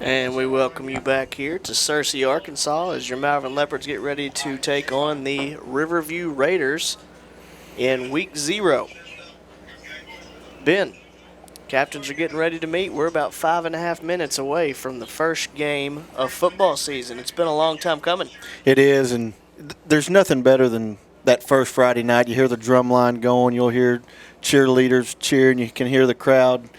And we welcome you back here to Searcy, Arkansas, as your Malvern Leopards get ready to take on the Riverview Raiders in Week 0. Ben, captains are getting ready to meet. We're about 5.5 minutes away from the first game of football season. It's been a long time coming. It is, and there's nothing better than that first Friday night. You hear the drum line going, you'll hear cheerleaders cheering, you can hear the crowd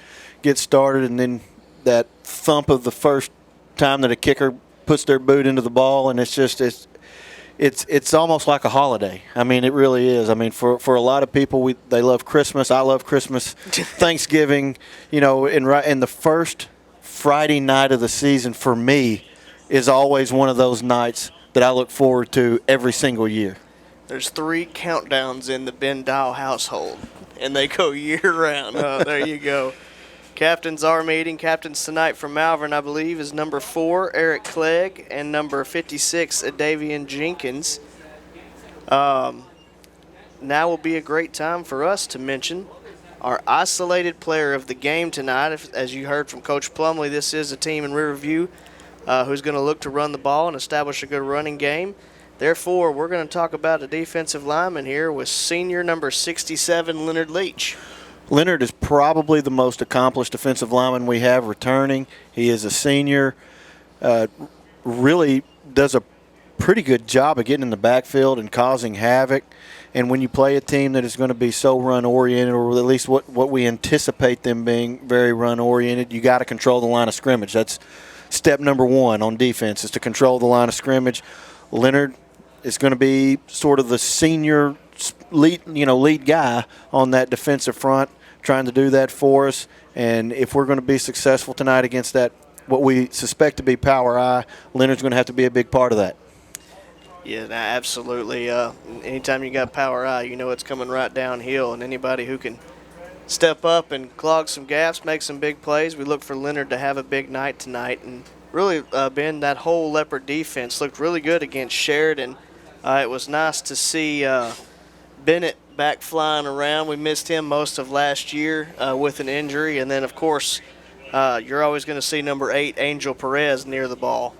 get started, and then that thump of the first time that a kicker puts their boot into the ball, and it's almost like a holiday. I mean, it really is. I mean, for a lot of people, they love Christmas. I love Christmas, Thanksgiving. You know, and the first Friday night of the season for me is always one of those nights that I look forward to every single year. There's 3 countdowns in the Ben Dial household, and they go year-round. Oh, there you go. Captains are meeting. Captains tonight from Malvern, I believe, is number 4, Eric Clegg, and number 56, Adavian Jenkins. Now will be a great time for us to mention our isolated player of the game tonight. As you heard from Coach Plumley, this is a team in Riverview who's going to look to run the ball and establish a good running game. Therefore, we're going to talk about a defensive lineman here with senior number 67, Leonard Leach. Leonard is probably the most accomplished defensive lineman we have returning. He is a senior, really does a pretty good job of getting in the backfield and causing havoc. And when you play a team that is going to be so run-oriented, or at least what we anticipate them being very run-oriented, you got to control the line of scrimmage. That's step number 1 on defense, is to control the line of scrimmage. Leonard is going to be sort of the senior lead guy on that defensive front, trying to do that for us. And if we're going to be successful tonight against that, what we suspect to be Power I, Leonard's going to have to be a big part of that. Yeah, absolutely. Anytime you got Power I, you know it's coming right downhill, and anybody who can step up and clog some gaps, make some big plays, we look for Leonard to have a big night tonight. And really, Ben, that whole Leopard defense looked really good against Sheridan. It was nice to see Bennett back flying around. We missed him most of last year with an injury. And then, of course, you're always going to see number 8, Angel Perez, near the ball.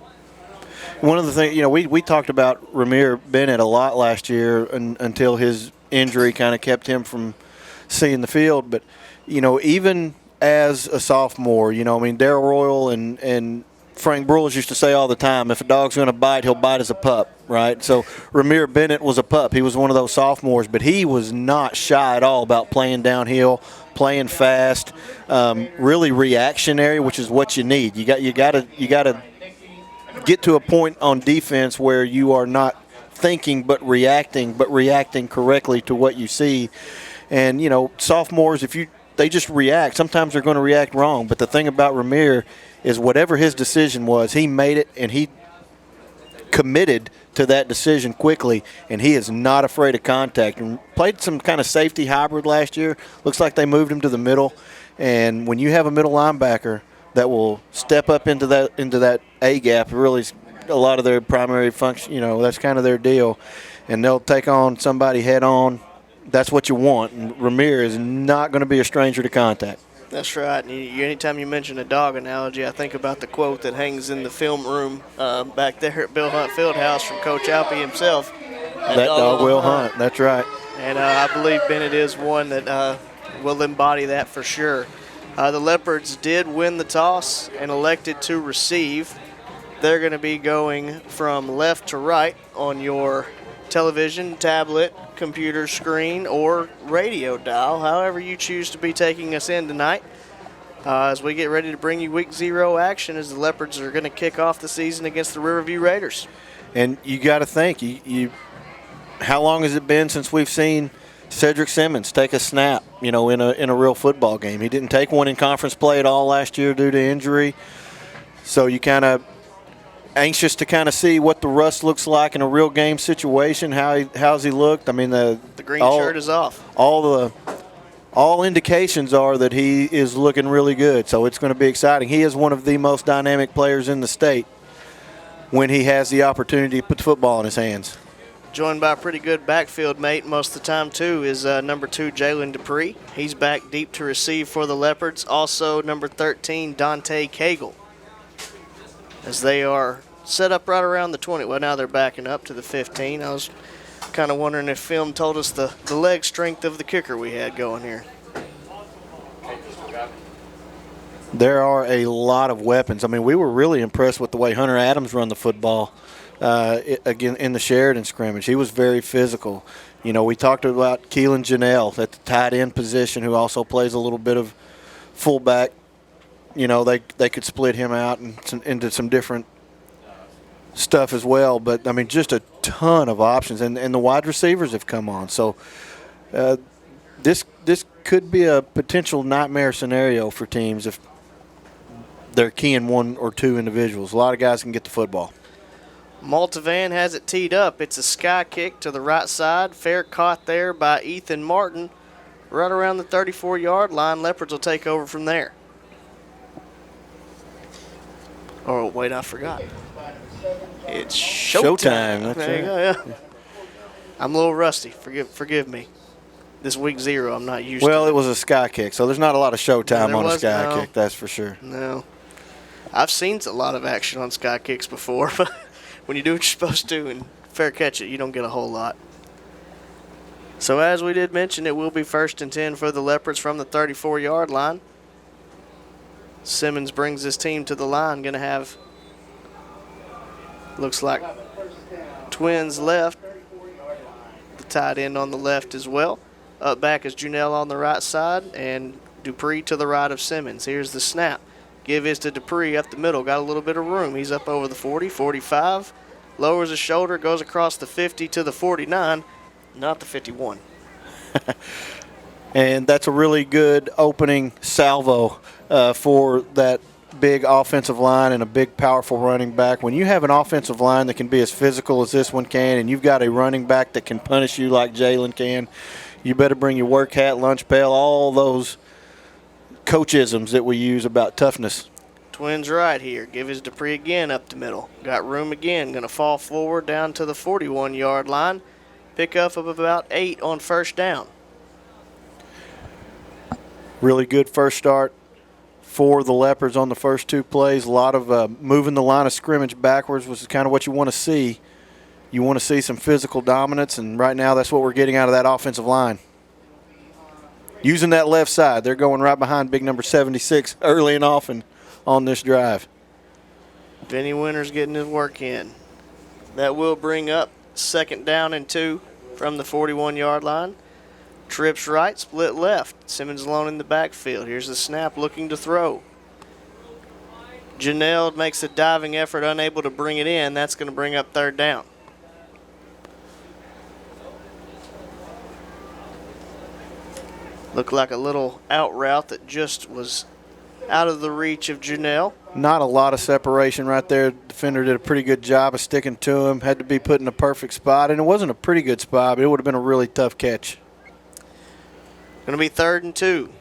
One of the things, we talked about Ramir Bennett a lot last year until his injury kind of kept him from seeing the field. But, even as a sophomore, Darryl Royal and Frank Brules used to say all the time, if a dog's going to bite, he'll bite as a pup, right? So Ramir Bennett was a pup. He was one of those sophomores, but he was not shy at all about playing downhill, playing fast, really reactionary, which is what you need. You got to get to a point on defense where you are not thinking but reacting correctly to what you see. And sophomores, they just react. Sometimes they're going to react wrong. But the thing about Ramir is whatever his decision was, he made it, and he committed to that decision quickly, and he is not afraid of contact. And played some kind of safety hybrid last year. Looks like they moved him to the middle. And when you have a middle linebacker that will step up into that A gap, really a lot of their primary function, that's kind of their deal. And they'll take on somebody head on. That's what you want. And Ramir is not going to be a stranger to contact. That's right. And anytime you mention a dog analogy, I think about the quote that hangs in the film room back there at Bill Hunt Fieldhouse from Coach Alpy himself. That dog will hunt. That's right. And I believe Bennett is one that will embody that for sure. The Leopards did win the toss and elected to receive. They're going to be going from left to right on your television, tablet, computer screen, or radio dial, however you choose to be taking us in tonight, as we get ready to bring you Week 0 action as the Leopards are going to kick off the season against the Riverview Raiders. And you got to think, how long has it been since we've seen Cedric Simmons take a snap, in a real football game? He didn't take one in conference play at all last year due to injury. So you kind of anxious to kind of see what the rust looks like in a real game situation. How's he looked? I mean, the green shirt is off. All indications are that he is looking really good. So it's going to be exciting. He is one of the most dynamic players in the state when he has the opportunity to put the football in his hands. Joined by a pretty good backfield mate most of the time, too, is number 2, Jalen Dupree. He's back deep to receive for the Leopards. Also, number 13, Dante Cagle. as they are set up right around the 20. Well, now they're backing up to the 15. I was kind of wondering if film told us the leg strength of the kicker we had going here. There are a lot of weapons. I mean, we were really impressed with the way Hunter Adams run the football again in the Sheridan scrimmage. He was very physical. You know, we talked about Keelan Janelle at the tight end position, who also plays a little bit of fullback. You know, they could split him out into some different stuff as well. But, I mean, just a ton of options. And the wide receivers have come on. So this could be a potential nightmare scenario for teams if they're keying one or two individuals. A lot of guys can get the football. Multivan has it teed up. It's a sky kick to the right side. Fair caught there by Ethan Martin. Right around the 34-yard line. Leopards will take over from there. Oh, wait, I forgot. It's showtime. That's there you go, yeah. I'm a little rusty. Forgive me. This week 0, I'm not used to. Well, it was a sky kick, so there's not a lot of showtime on a sky kick, that's for sure. No. I've seen a lot of action on sky kicks before, but when you do what you're supposed to and fair catch it, you don't get a whole lot. So as we did mention, it will be 1st and 10 for the Leopards from the 34-yard line. Simmons brings his team to the line. Going to have, looks like, Twins left. The tight end on the left as well. Up back is Junell on the right side and Dupree to the right of Simmons. Here's the snap. Give is to Dupree up the middle. Got a little bit of room. He's up over the 40, 45. Lowers his shoulder, goes across the 50 to the 49, not the 51. And that's a really good opening salvo for that big offensive line and a big, powerful running back. When you have an offensive line that can be as physical as this one can, and you've got a running back that can punish you like Jalen can, you better bring your work hat, lunch pail, all those coachisms that we use about toughness. Twins right here. Give his Dupree again up the middle. Got room again. Going to fall forward down to the 41-yard line. Pick up of about 8 on 1st down. Really good first start for the Leopards on the first 2 plays. A lot of moving the line of scrimmage backwards, which is kind of what you want to see. You want to see some physical dominance, and right now that's what we're getting out of that offensive line. Using that left side. They're going right behind big number 76 early and often on this drive. Vinny Winters getting his work in. That will bring up 2nd down and 2 from the 41-yard line. Trips right, split left. Simmons alone in the backfield. Here's the snap, looking to throw. Janelle makes a diving effort, unable to bring it in. That's going to bring up 3rd down. Looked like a little out route that just was out of the reach of Janelle. Not a lot of separation right there. Defender did a pretty good job of sticking to him. Had to be put in a perfect spot, and it wasn't a pretty good spot, but it would have been a really tough catch. Going to be 3rd and 2.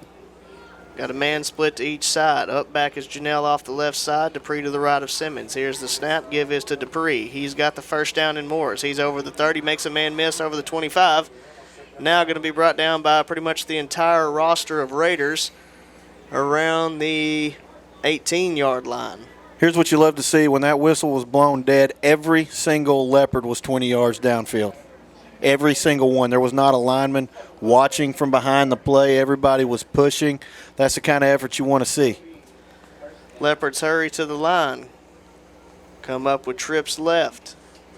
Got a man split to each side. Up back is Janelle off the left side. Dupree to the right of Simmons. Here's the snap. Give is to Dupree. He's got the 1st down and more. He's over the 30. Makes a man miss over the 25. Now going to be brought down by pretty much the entire roster of Raiders around the 18-yard line. Here's what you love to see. When that whistle was blown dead, every single Leopard was 20 yards downfield. Every single one. There was not a lineman watching from behind the play. Everybody was pushing. That's the kind of effort you want to see. Leopards hurry to the line. Come up with trips left.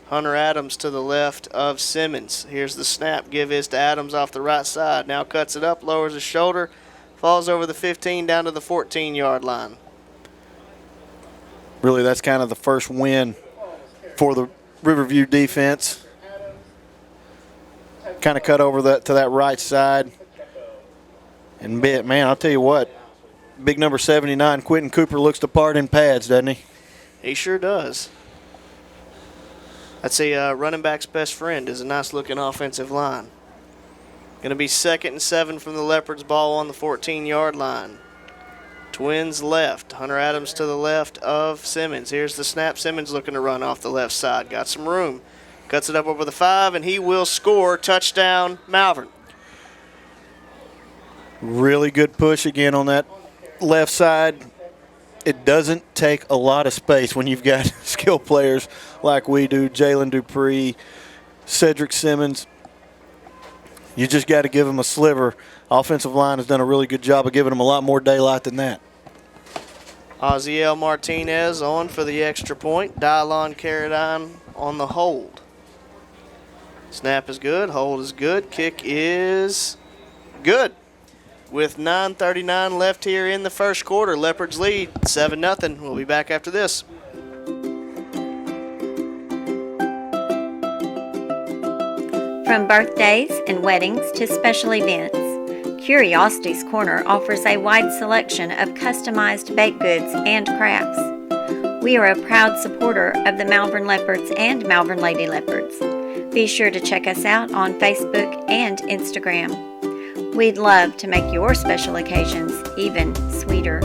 Hunter Adams to the left of Simmons. Here's the snap. Give is to Adams off the right side. Now cuts it up, lowers his shoulder, falls over the 15 down to the 14-yard line. Really, that's kind of the first win for the Riverview defense. Kind of cut over to that right side. And, man, I'll tell you what, big number 79, Quentin Cooper, looks the part in pads, doesn't he? He sure does. I'd say running back's best friend is a nice-looking offensive line. Going to be 2nd and 7 from the Leopards' ball on the 14-yard line. Twins left. Hunter Adams to the left of Simmons. Here's the snap. Simmons looking to run off the left side. Got some room. Cuts it up over the 5, and he will score. Touchdown, Malvern. Really good push again on that left side. it doesn't take a lot of space when you've got skill players like we do, Jalen Dupree, Cedric Simmons. You just got to give them a sliver. Offensive line has done a really good job of giving them a lot more daylight than that. Oziel Martinez on for the extra point. Dylon Carradine on the hold. Snap is good. Hold is good. Kick is good. With 9:39 left here in the first quarter, Leopards lead 7-0. We'll be back after this. From birthdays and weddings to special events, Curiosity's Corner offers a wide selection of customized baked goods and crafts. We are a proud supporter of the Malvern Leopards and Malvern Lady Leopards. Be sure to check us out on Facebook and Instagram. We'd love to make your special occasions even sweeter.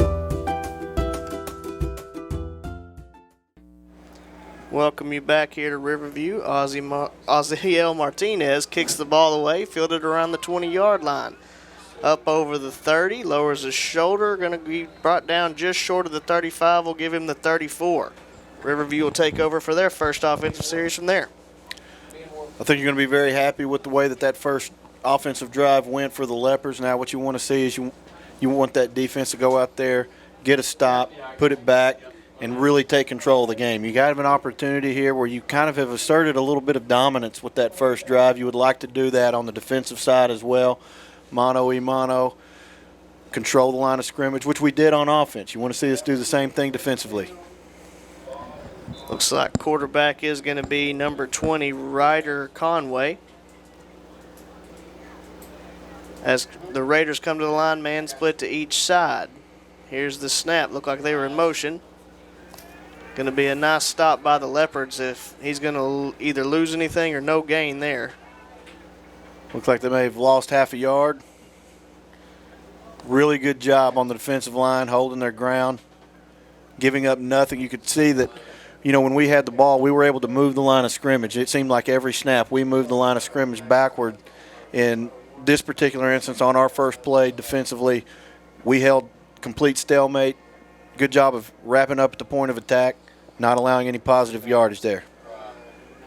Welcome you back here to Riverview. Oziel Martinez kicks the ball away, fielded around the 20-yard line. Up over the 30, lowers his shoulder, going to be brought down just short of the 35, will give him the 34. Riverview will take over for their first offensive series from there. I think you're going to be very happy with the way that first offensive drive went for the Leopards. Now what you want to see is you want that defense to go out there, get a stop, put it back, and really take control of the game. You got to have an opportunity here where you kind of have asserted a little bit of dominance with that first drive. You would like to do that on the defensive side as well. Mano-a-mano, control the line of scrimmage, which we did on offense. You want to see us do the same thing defensively. Looks like quarterback is going to be number 20, Ryder Conway. As the Raiders come to the line, man split to each side. Here's the snap. Looked like they were in motion. Going to be a nice stop by the Leopards if he's going to either lose anything or no gain there. Looks like they may have lost half a yard. Really good job on the defensive line, holding their ground, giving up nothing. You could see that, when we had the ball, we were able to move the line of scrimmage. It seemed like every snap we moved the line of scrimmage backward. In this particular instance, on our first play defensively, we held complete stalemate. Good job of wrapping up at the point of attack, not allowing any positive yardage there.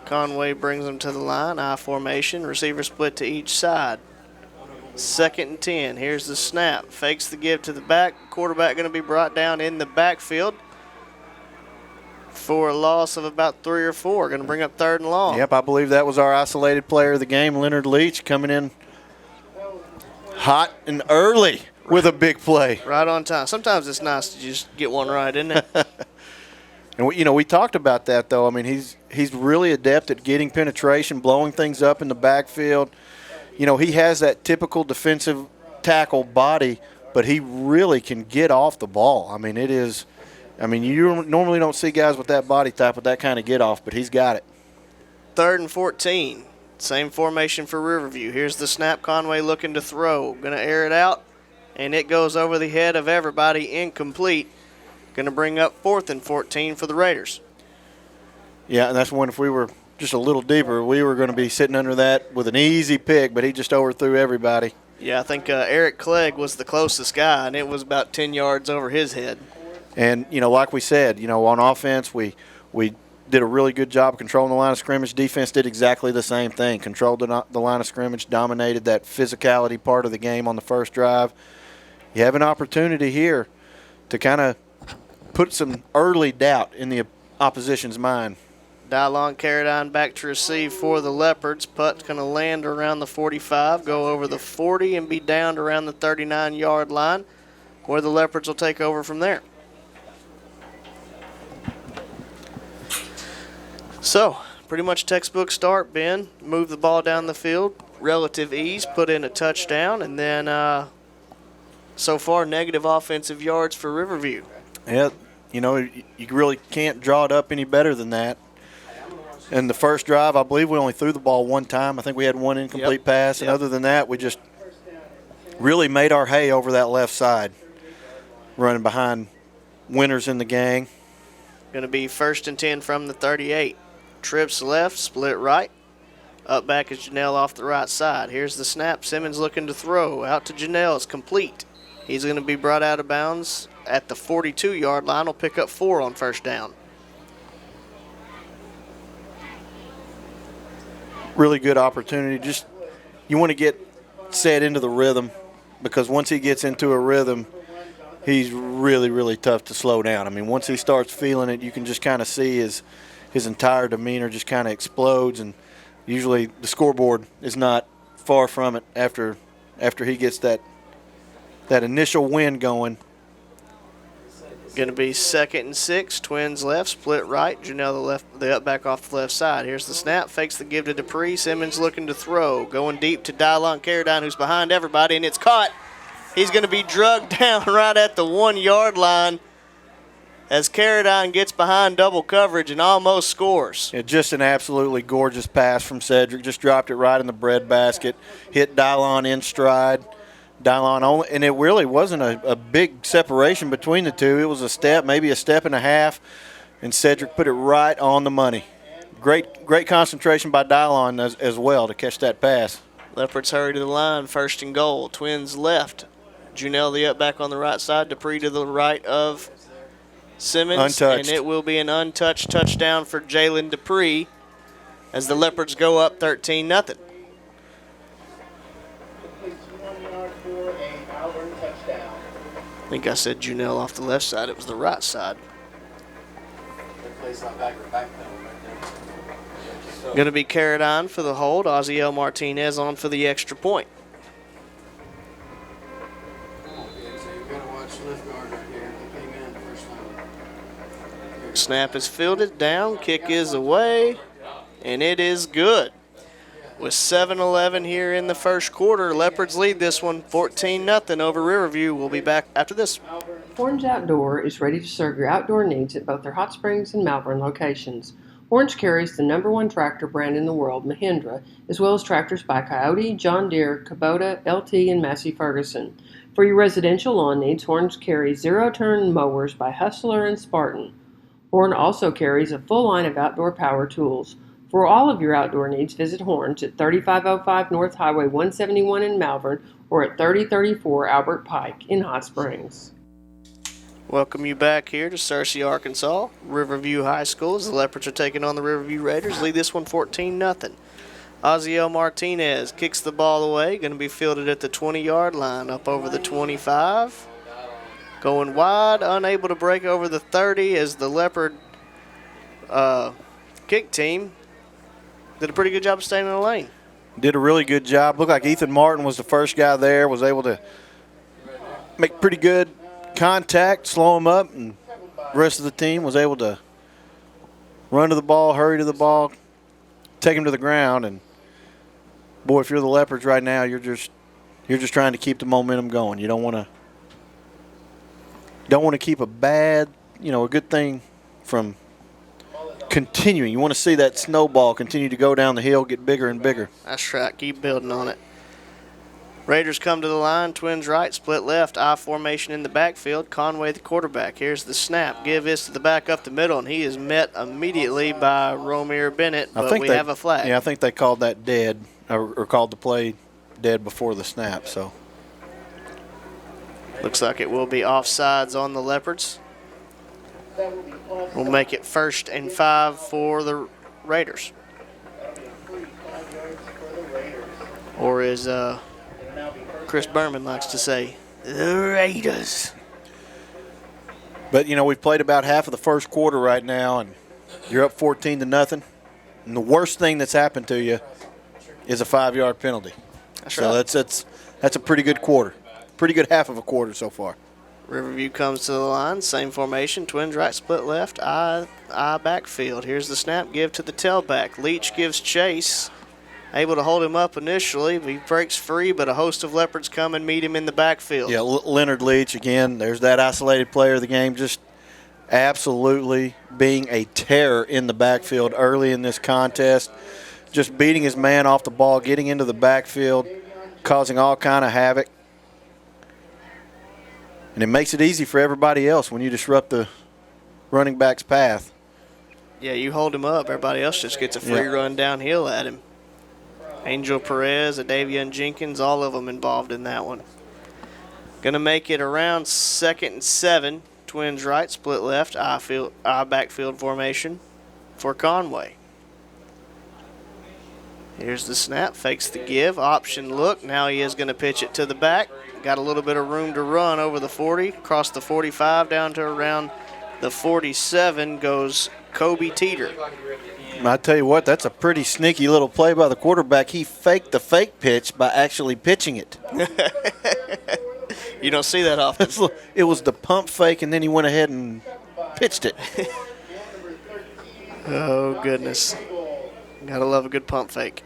Conway brings them to the line, I formation, receiver split to each side. 2nd and 10. Here's the snap. Fakes the give to the back. Quarterback going to be brought down in the backfield for a loss of about 3 or 4. Going to bring up 3rd and long. Yep, I believe that was our isolated player of the game, Leonard Leach, coming in hot and early with a big play. Right on time. Sometimes it's nice to just get one right, isn't it? And we talked about that, though. I mean, he's really adept at getting penetration, blowing things up in the backfield. He has that typical defensive tackle body, but he really can get off the ball. I mean, you normally don't see guys with that body type with that kind of get off, but he's got it. 3rd and 14. Same formation for Riverview. Here's the snap. Conway looking to throw. Going to air it out, and it goes over the head of everybody, incomplete. Going to bring up 4th and 14 for the Raiders. Yeah, and that's one, if we were just a little deeper, we were going to be sitting under that with an easy pick, but he just overthrew everybody. Yeah, I think Eric Clegg was the closest guy, and it was about 10 yards over his head. And, like we said, on offense, we did a really good job of controlling the line of scrimmage. Defense did exactly the same thing, controlled the line of scrimmage, dominated that physicality part of the game on the first drive. You have an opportunity here to kind of put some early doubt in the opposition's mind. Dylon Carradine back to receive for the Leopards. Putt's going to land around the 45, go over the 40, and be down around the 39-yard line, where the Leopards will take over from there. So, pretty much textbook start, Ben. Move the ball down the field, relative ease, put in a touchdown, and then so far negative offensive yards for Riverview. Yeah, you really can't draw it up any better than that. In the first drive, I believe we only threw the ball one time. I think we had one incomplete pass, and other than that, we just really made our hay over that left side, running behind Winters in the gang. Going to be 1st and 10 from the 38. Trips left, split right. Up back is Janelle off the right side. Here's the snap. Simmons looking to throw. Out to Janelle. It's complete. He's going to be brought out of bounds at the 42-yard line. Will pick up 4 on first down. Really good opportunity. Just you want to get set into the rhythm, because once he gets into a rhythm, he's really, really tough to slow down. I mean, once he starts feeling it, you can just kind of see his entire demeanor just kind of explodes, and usually the scoreboard is not far from it after he gets that initial wind going. Going to be 2nd and 6. Twins left, split right. Janelle the up back off the left side. Here's the snap. Fakes the give to Dupree. Simmons looking to throw. Going deep to Dylon Carradine, who's behind everybody, and it's caught. He's going to be drugged down right at the 1-yard line as Carradine gets behind double coverage and almost scores. Yeah, just an absolutely gorgeous pass from Cedric. Just dropped it right in the breadbasket. Hit Dylon in stride. Dylon only, and it really wasn't a big separation between the two. It was a step, maybe a step and a half, and Cedric put it right on the money. Great concentration by Dylon as well to catch that pass. Leopards hurry to the line, 1st and goal. Twins left. Junell the up back on the right side. Dupree to the right of Simmons. Untouched. And it will be an untouched touchdown for Jalen Dupree as the Leopards go up 13-0. I think I said Junell off the left side. It was the right side. Going to be Carradine for the hold. Ozziel Martinez on for the extra point. Snap is fielded down. Kick is away. And it is good. With 7:11 here in the first quarter, Leopards lead this one 14-0 over Riverview. We'll be back after this. Orange Outdoor is ready to serve your outdoor needs at both their Hot Springs and Malvern locations. Orange carries the #1 tractor brand in the world, Mahindra, as well as tractors by Coyote, John Deere, Kubota, LT, and Massey Ferguson. For your residential lawn needs, Orange carries zero-turn mowers by Hustler and Spartan. Horn also carries a full line of outdoor power tools. For all of your outdoor needs, visit Horns at 3505 North Highway 171 in Malvern or at 3034 Albert Pike in Hot Springs. Welcome you back here to Searcy, Arkansas. Riverview High School as the Leopards are taking on the Riverview Raiders. Lead this one 14-0. Ozziel Martinez kicks the ball away. Going to be fielded at the 20-yard line, up over the 25. Going wide, unable to break over the 30 as the Leopard kick team did a pretty good job of staying in the lane. Did a really good job. Looked like Ethan Martin was the first guy there, was able to make pretty good contact, slow him up, and the rest of the team was able to run to the ball, hurry to the ball, take him to the ground. And boy, if you're the Leopards right now, you're just trying to keep the momentum going. You don't want to keep a good thing from continuing. You want to see that snowball continue to go down the hill, get bigger and bigger. That's right. Keep building on it. Raiders come to the line. Twins right, split left. I formation in the backfield. Conway the quarterback. Here's the snap. Give this to the back up the middle, and he is met immediately by Romir Bennett, but we have a flag. Yeah, I think they called that dead, or called the play dead before the snap. So looks like it will be offsides on the Leopards. We'll make it 1st and 5 for the Raiders. Or as Chris Berman likes to say, the Raiders. But, we've played about half of the first quarter right now, and you're up 14-0. And the worst thing that's happened to you is a 5-yard penalty. That's right. So that's a pretty good quarter. Pretty good half of a quarter so far. Riverview comes to the line, same formation. Twins right, split left, I backfield. Here's the snap, give to the tailback. Leach gives chase, able to hold him up initially. He breaks free, but a host of Leopards come and meet him in the backfield. Yeah, Leonard Leach, again, there's that isolated player of the game, just absolutely being a terror in the backfield early in this contest. Just beating his man off the ball, getting into the backfield, causing all kind of havoc. And it makes it easy for everybody else when you disrupt the running back's path. Yeah, you hold him up. Everybody else just gets a free run downhill at him. Angel Perez, Adavian Jenkins, all of them involved in that one. Going to make it around 2nd and 7. Twins right, split left, I backfield formation for Conway. Here's the snap, fakes the give, option look. Now he is going to pitch it to the back. Got a little bit of room to run over the 40, across the 45 down to around the 47 goes Kobe Teeter. I tell you what, that's a pretty sneaky little play by the quarterback. He faked the fake pitch by actually pitching it. You don't see that often. It was the pump fake, and then he went ahead and pitched it. Oh, goodness. Gotta love a good pump fake.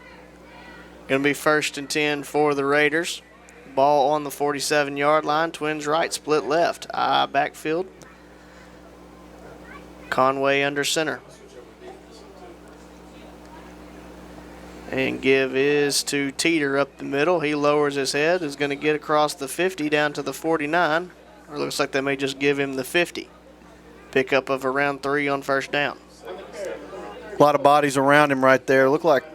Going to be 1st and 10 for the Raiders. Ball on the 47-yard line. Twins right, split left. I backfield. Conway under center. And give is to Teeter up the middle. He lowers his head, is going to get across the 50 down to the 49. Or looks like they may just give him the 50. Pickup of around 3 on first down. A lot of bodies around him right there. Looked like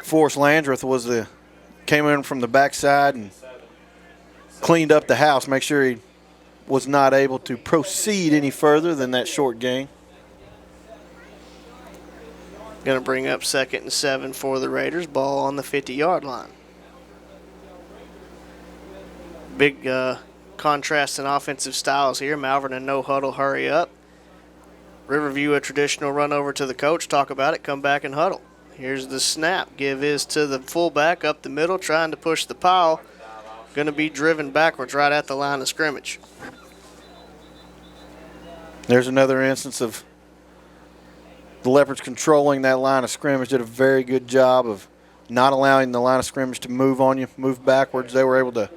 Forrest Landreth came in from the backside and cleaned up the house, make sure he was not able to proceed any further than that short gain. Going to bring up 2nd and 7 for the Raiders. Ball on the 50-yard line. Big contrast in offensive styles here. Malvern and no huddle, hurry up. Riverview a traditional run over to the coach, talk about it, come back and huddle. Here's the snap. Give is to the fullback up the middle, trying to push the pile. Going to be driven backwards right at the line of scrimmage. There's another instance of the Leopards controlling that line of scrimmage. Did a very good job of not allowing the line of scrimmage to move on you, move backwards. They were able to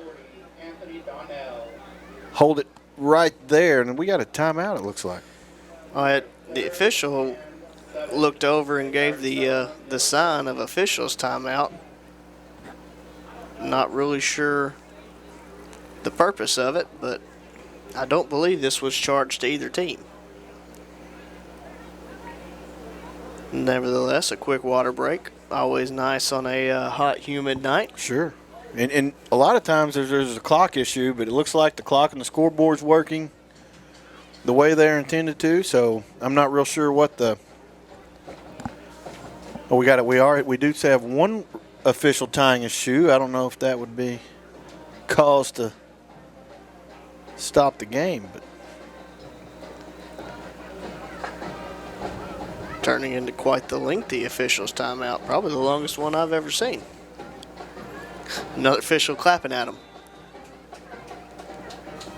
hold it right there, and we got a timeout, it looks like. The official looked over and gave the sign of officials timeout. Not really sure the purpose of it, but I don't believe this was charged to either team. Nevertheless, a quick water break. Always nice on a hot, humid night. Sure. And a lot of times there's a clock issue, but it looks like the clock and the scoreboard's working the way they're intended to, so I'm not real sure what the – we do have one official tying his shoe. I don't know if that would be cause to stop the game, but turning into quite the lengthy officials timeout, probably the longest one I've ever seen. Another official clapping at him.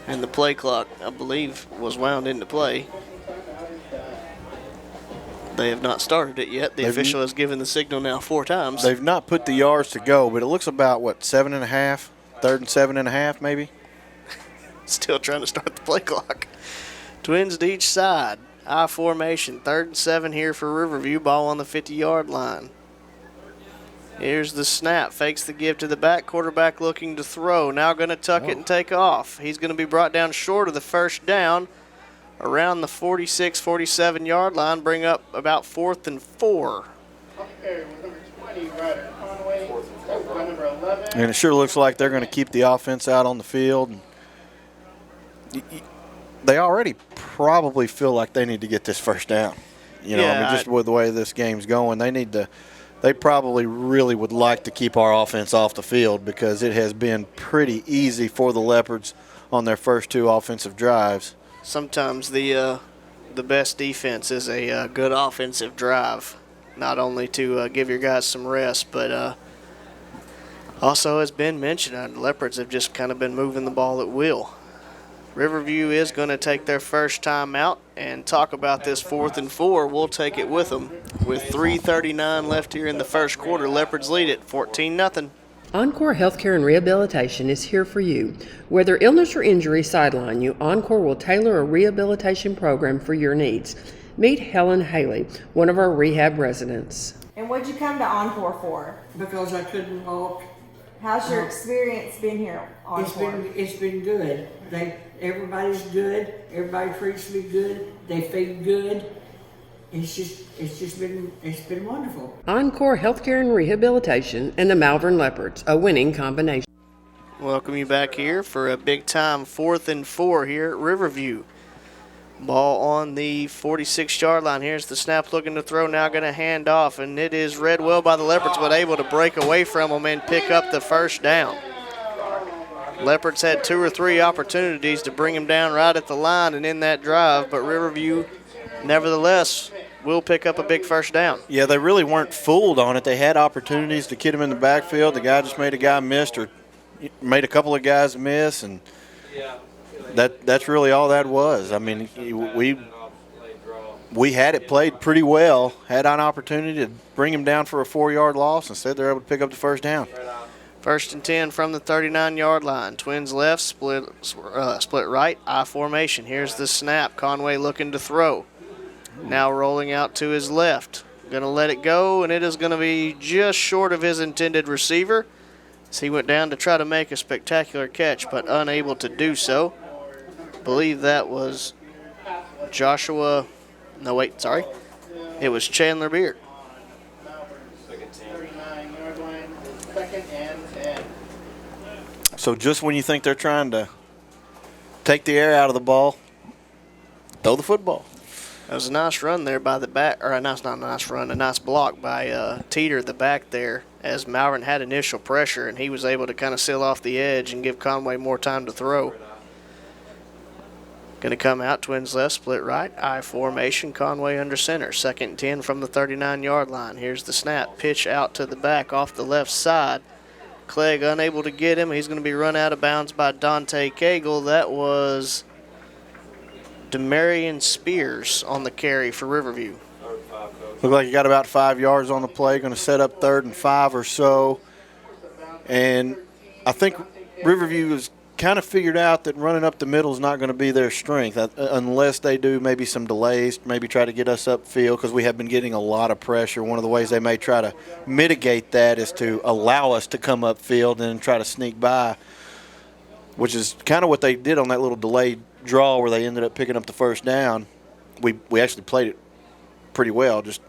And the play clock, I believe, was wound into play. They have not started it yet. The official has given the signal now 4 times. They've not put the yards to go, but it looks about, 7.5? 3rd and 7.5 maybe? Still trying to start the play clock. Twins to each side. I formation. 3rd and 7 here for Riverview. Ball on the 50-yard line. Here's the snap. Fakes the give to the back. Quarterback looking to throw. Now going to tuck it and take off. He's going to be brought down short of the first down. Around the 46, 47-yard line. Bring up about 4th and 4. And it sure looks like they're going to keep the offense out on the field. They already probably feel like they need to get this first down. Just with the way this game's going, they probably really would like to keep our offense off the field because it has been pretty easy for the Leopards on their first 2 offensive drives. Sometimes the best defense is a good offensive drive, not only to give your guys some rest, but also, as Ben mentioned, the Leopards have just kind of been moving the ball at will. Riverview is going to take their first time out and talk about this 4th and 4. We'll take it with them. With 3:39 left here in the first quarter, Leopards lead it 14-0. Encore Healthcare and Rehabilitation is here for you. Whether illness or injury sideline you, Encore will tailor a rehabilitation program for your needs. Meet Helen Haley, one of our rehab residents. And what'd you come to Encore for? Because I couldn't walk. How's your experience been here, Encore? It's been good. Everybody's good. Everybody treats me good. They feed good. It's been wonderful. Encore Healthcare and Rehabilitation and the Malvern Leopards, a winning combination. Welcome you back here for a big-time 4th and 4 here at Riverview. Ball on the 46-yard line. Here's the snap looking to throw, now going to hand off, and it is read well by the Leopards, but able to break away from them and pick up the first down. Leopards had 2 or 3 opportunities to bring him down right at the line and in that drive, but Riverview, nevertheless, will pick up a big first down. Yeah, they really weren't fooled on it. They had opportunities to get him in the backfield. The guy just made a guy miss or made a couple of guys miss, and that's really all that was. I mean, we had it played pretty well, had an opportunity to bring him down for a 4-yard loss. Instead, they're able to pick up the first down. 1st and 10 from the 39-yard line. Twins left, split right, I formation. Here's the snap. Conway looking to throw. Now rolling out to his left. Going to let it go, and it is going to be just short of his intended receiver as he went down to try to make a spectacular catch, but unable to do so. I believe that was Joshua. No, wait, sorry. It was Chandler Beard. So just when you think they're trying to take the air out of the ball, throw the football. That was a nice run there by the back, or not a nice run, a nice block by Teeter, the back there, as Malvern had initial pressure, and he was able to kind of seal off the edge and give Conway more time to throw. Going to come out, Twins left, split right, I formation, Conway under center. 2nd and 10 from the 39-yard line. Here's the snap, pitch out to the back off the left side. Clegg unable to get him. He's going to be run out of bounds by Dante Cagle. That was Demarion Spears on the carry for Riverview. Looked like he got about 5 yards on the play, going to set up 3rd and 5 or so. And I think Riverview has kind of figured out that running up the middle is not going to be their strength unless they do maybe some delays, maybe try to get us upfield, because we have been getting a lot of pressure. One of the ways they may try to mitigate that is to allow us to come upfield and try to sneak by, which is kind of what they did on that little delayed draw where they ended up picking up the first down. We actually played it pretty well, just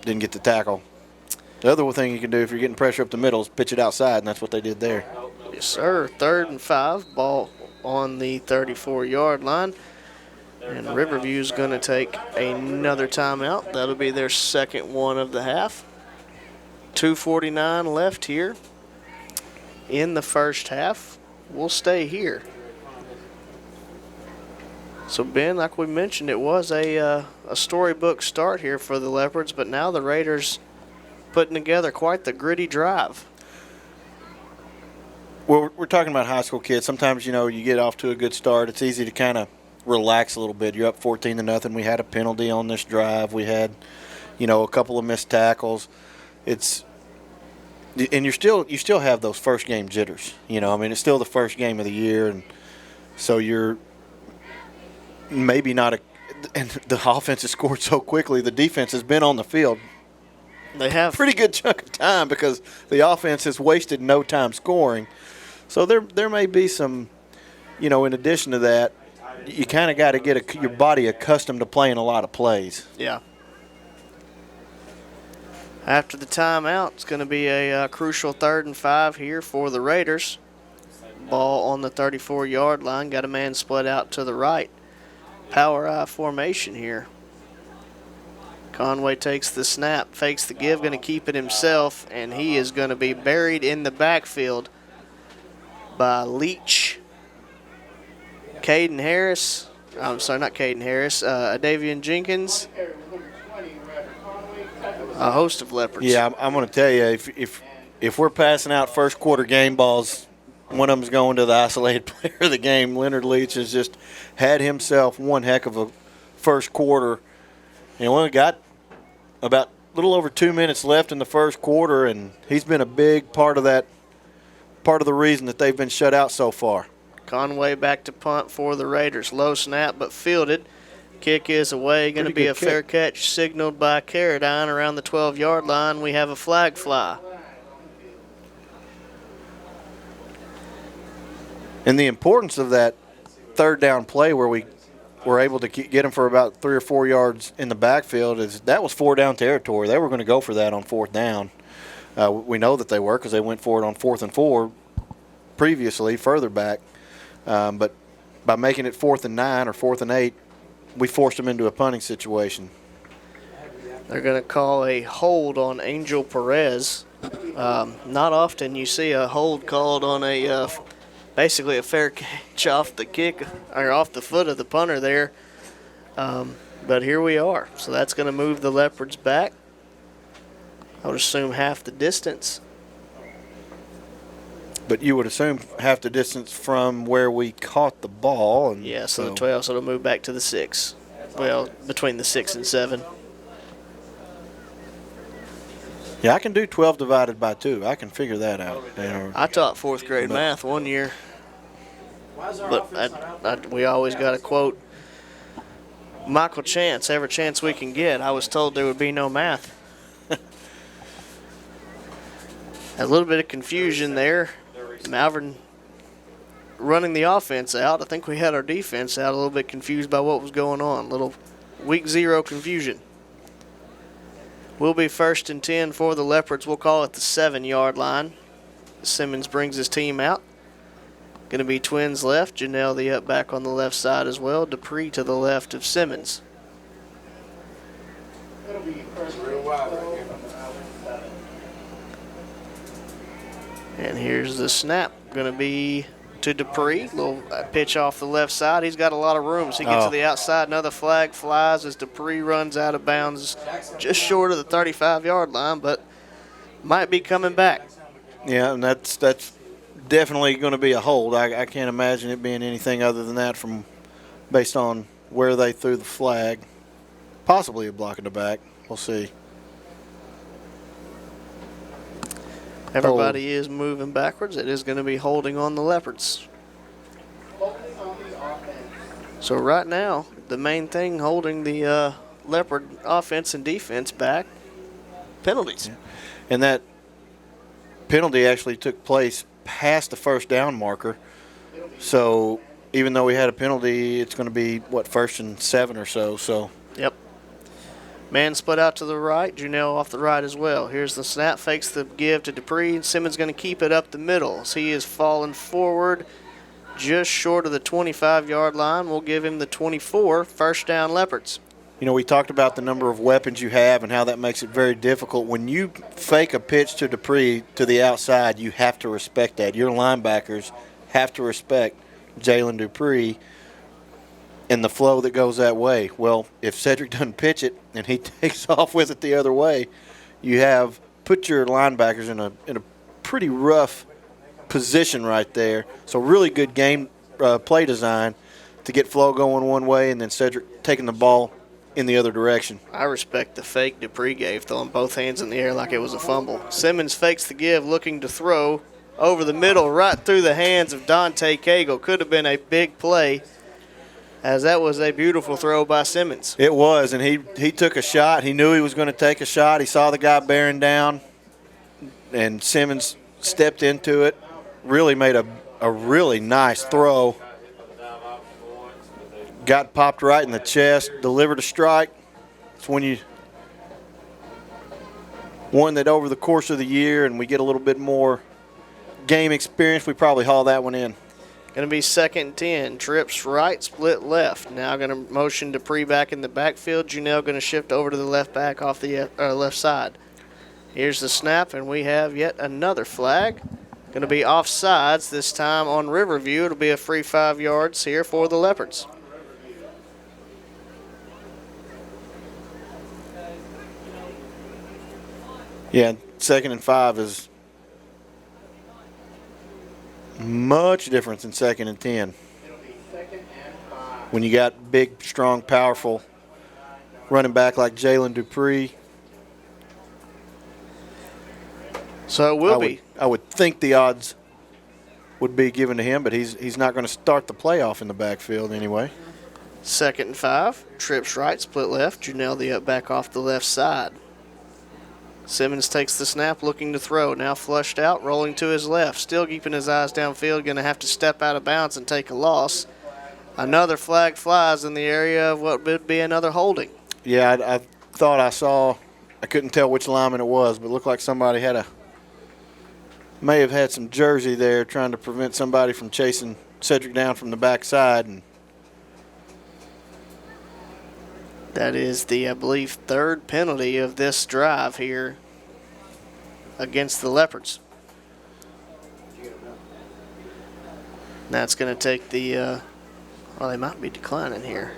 didn't get the tackle. The other thing you can do if you're getting pressure up the middle is pitch it outside, and that's what they did there. Yes, sir. 3rd and 5, ball on the 34-yard line. And Riverview's going to take another timeout. That'll be their second one of the half. 2:49 left here in the first half. We'll stay here. So, Ben, like we mentioned, it was a storybook start here for the Leopards, but now the Raiders putting together quite the gritty drive. Well, we're talking about high school kids. Sometimes, you get off to a good start. It's easy to kind of relax a little bit. You're up 14-0. We had a penalty on this drive. We had, a couple of missed tackles. And you still have those first game jitters. It's still the first game of the year, and so you're maybe not and the offense has scored so quickly. The defense has been on the field. They have pretty good chunk of time because the offense has wasted no time scoring. So there may be some, in addition to that, you kind of got to get your body accustomed to playing a lot of plays. Yeah. After the timeout, it's going to be a crucial 3rd and 5 here for the Raiders. Ball on the 34-yard line. Got a man split out to the right. Power I formation here. Conway takes the snap, fakes the give, going to keep it himself, and he is going to be buried in the backfield by Leach. Caden Harris. I'm sorry, not Caden Harris. Davian Jenkins. A host of Leopards. Yeah, I'm going to tell you, if we're passing out first quarter game balls, one of them's going to the isolated player of the game. Leonard Leach has just had himself one heck of a first quarter. We only got about a little over 2 minutes left in the first quarter, and he's been a big part of the reason that they've been shut out so far. Conway back to punt for the Raiders. Low snap, but fielded. Kick is away. Going to be a fair catch signaled by Carradine around the 12-yard line. We have a flag fly. And the importance of that third down play where we were able to get him for about 3 or 4 yards in the backfield is that was 4-down territory. They were going to go for that on 4th down. We know that they were because they went for it on 4th and 4 previously, further back. But by making it 4th and 9 or 4th and 8, we forced them into a punting situation. They're going to call a hold on Angel Perez. Not often you see a hold called on a basically a fair catch off the kick or off the foot of the punter there. But here we are. So that's going to move the Leopards back. I would assume half the distance. But you would assume half the distance from where we caught the ball. And yeah, so the 12, so it'll move back to the 6. Well, between the 6 and 7. Yeah, I can do 12 divided by 2. I can figure that out. I taught 4th grade math one year. But we always got to quote Michael Chance, every chance we can get. I was told there would be no math. A little bit of confusion there. Malvern running the offense out. I think we had our defense out a little bit confused by what was going on. Little week 0 confusion. Will be 1st and 10 for the Leopards. We'll call it the 7-yard line. Simmons brings his team out. Going to be twins left. Janelle the up back on the left side as well. Dupree to the left of Simmons. And here's the snap. Going to be to Dupree. Little pitch off the left side. He's got a lot of room. So he gets to the outside. Another flag flies as Dupree runs out of bounds just short of the 35-yard line, but might be coming back. Yeah, and that's definitely going to be a hold. I can't imagine it being anything other than that from based on where they threw the flag. Possibly a block in the back. We'll see. Everybody is moving backwards. It is going to be holding on the Leopards. So right now, the main thing holding the Leopard offense and defense back, penalties. Yeah. And that penalty actually took place past the first down marker. So even though we had a penalty, it's going to be, 1st and 7 or so. So yep. Man split out to the right. Janelle off the right as well. Here's the snap. Fakes the give to Dupree. And Simmons going to keep it up the middle. So he is falling forward just short of the 25-yard line. We'll give him the 24. 1st down Leopards. You know, we talked about the number of weapons you have and how that makes it very difficult. When you fake a pitch to Dupree to the outside, you have to respect that. Your linebackers have to respect Jalen Dupree and the flow that goes that way. Well, if Cedric doesn't pitch it and he takes off with it the other way, you have put your linebackers in a pretty rough position right there. So really good game play design to get flow going one way and then Cedric taking the ball in the other direction. I respect the fake Dupree gave, throwing both hands in the air like it was a fumble. Simmons fakes the give, looking to throw over the middle, right through the hands of Dante Cagle. Could have been a big play, as that was a beautiful throw by Simmons. It was, and he took a shot. He knew he was going to take a shot. He saw the guy bearing down, and Simmons stepped into it, really made a really nice throw. Got popped right in the chest, delivered a strike. It's when you one that over the course of the year and we get a little bit more game experience, we probably haul that one in. Going to be 2nd and 10. Trips right, split left. Now going to motion Dupree back in the backfield. Janelle going to shift over to the left back off the left side. Here's the snap, and we have yet another flag. Going to be offsides this time on Riverview. It'll be a free 5 yards here for the Leopards. Yeah, 2nd and 5 is much different than 2nd and 10. When you got big, strong, powerful running back like Jalen Dupree. So it will be. I would think the odds would be given to him, but he's not going to start the playoff in the backfield anyway. 2nd and 5. Trips right, split left. Janelle the up back off the left side. Simmons takes the snap, looking to throw. Now flushed out, rolling to his left. Still keeping his eyes downfield. Going to have to step out of bounds and take a loss. Another flag flies in the area of what would be another holding. Yeah, I thought I saw, I couldn't tell which lineman it was, but it looked like somebody had may have had some jersey there trying to prevent somebody from chasing Cedric down from the backside. And that is the, I believe, third penalty of this drive here against the Leopards. That's going to take the, well, they might be declining here.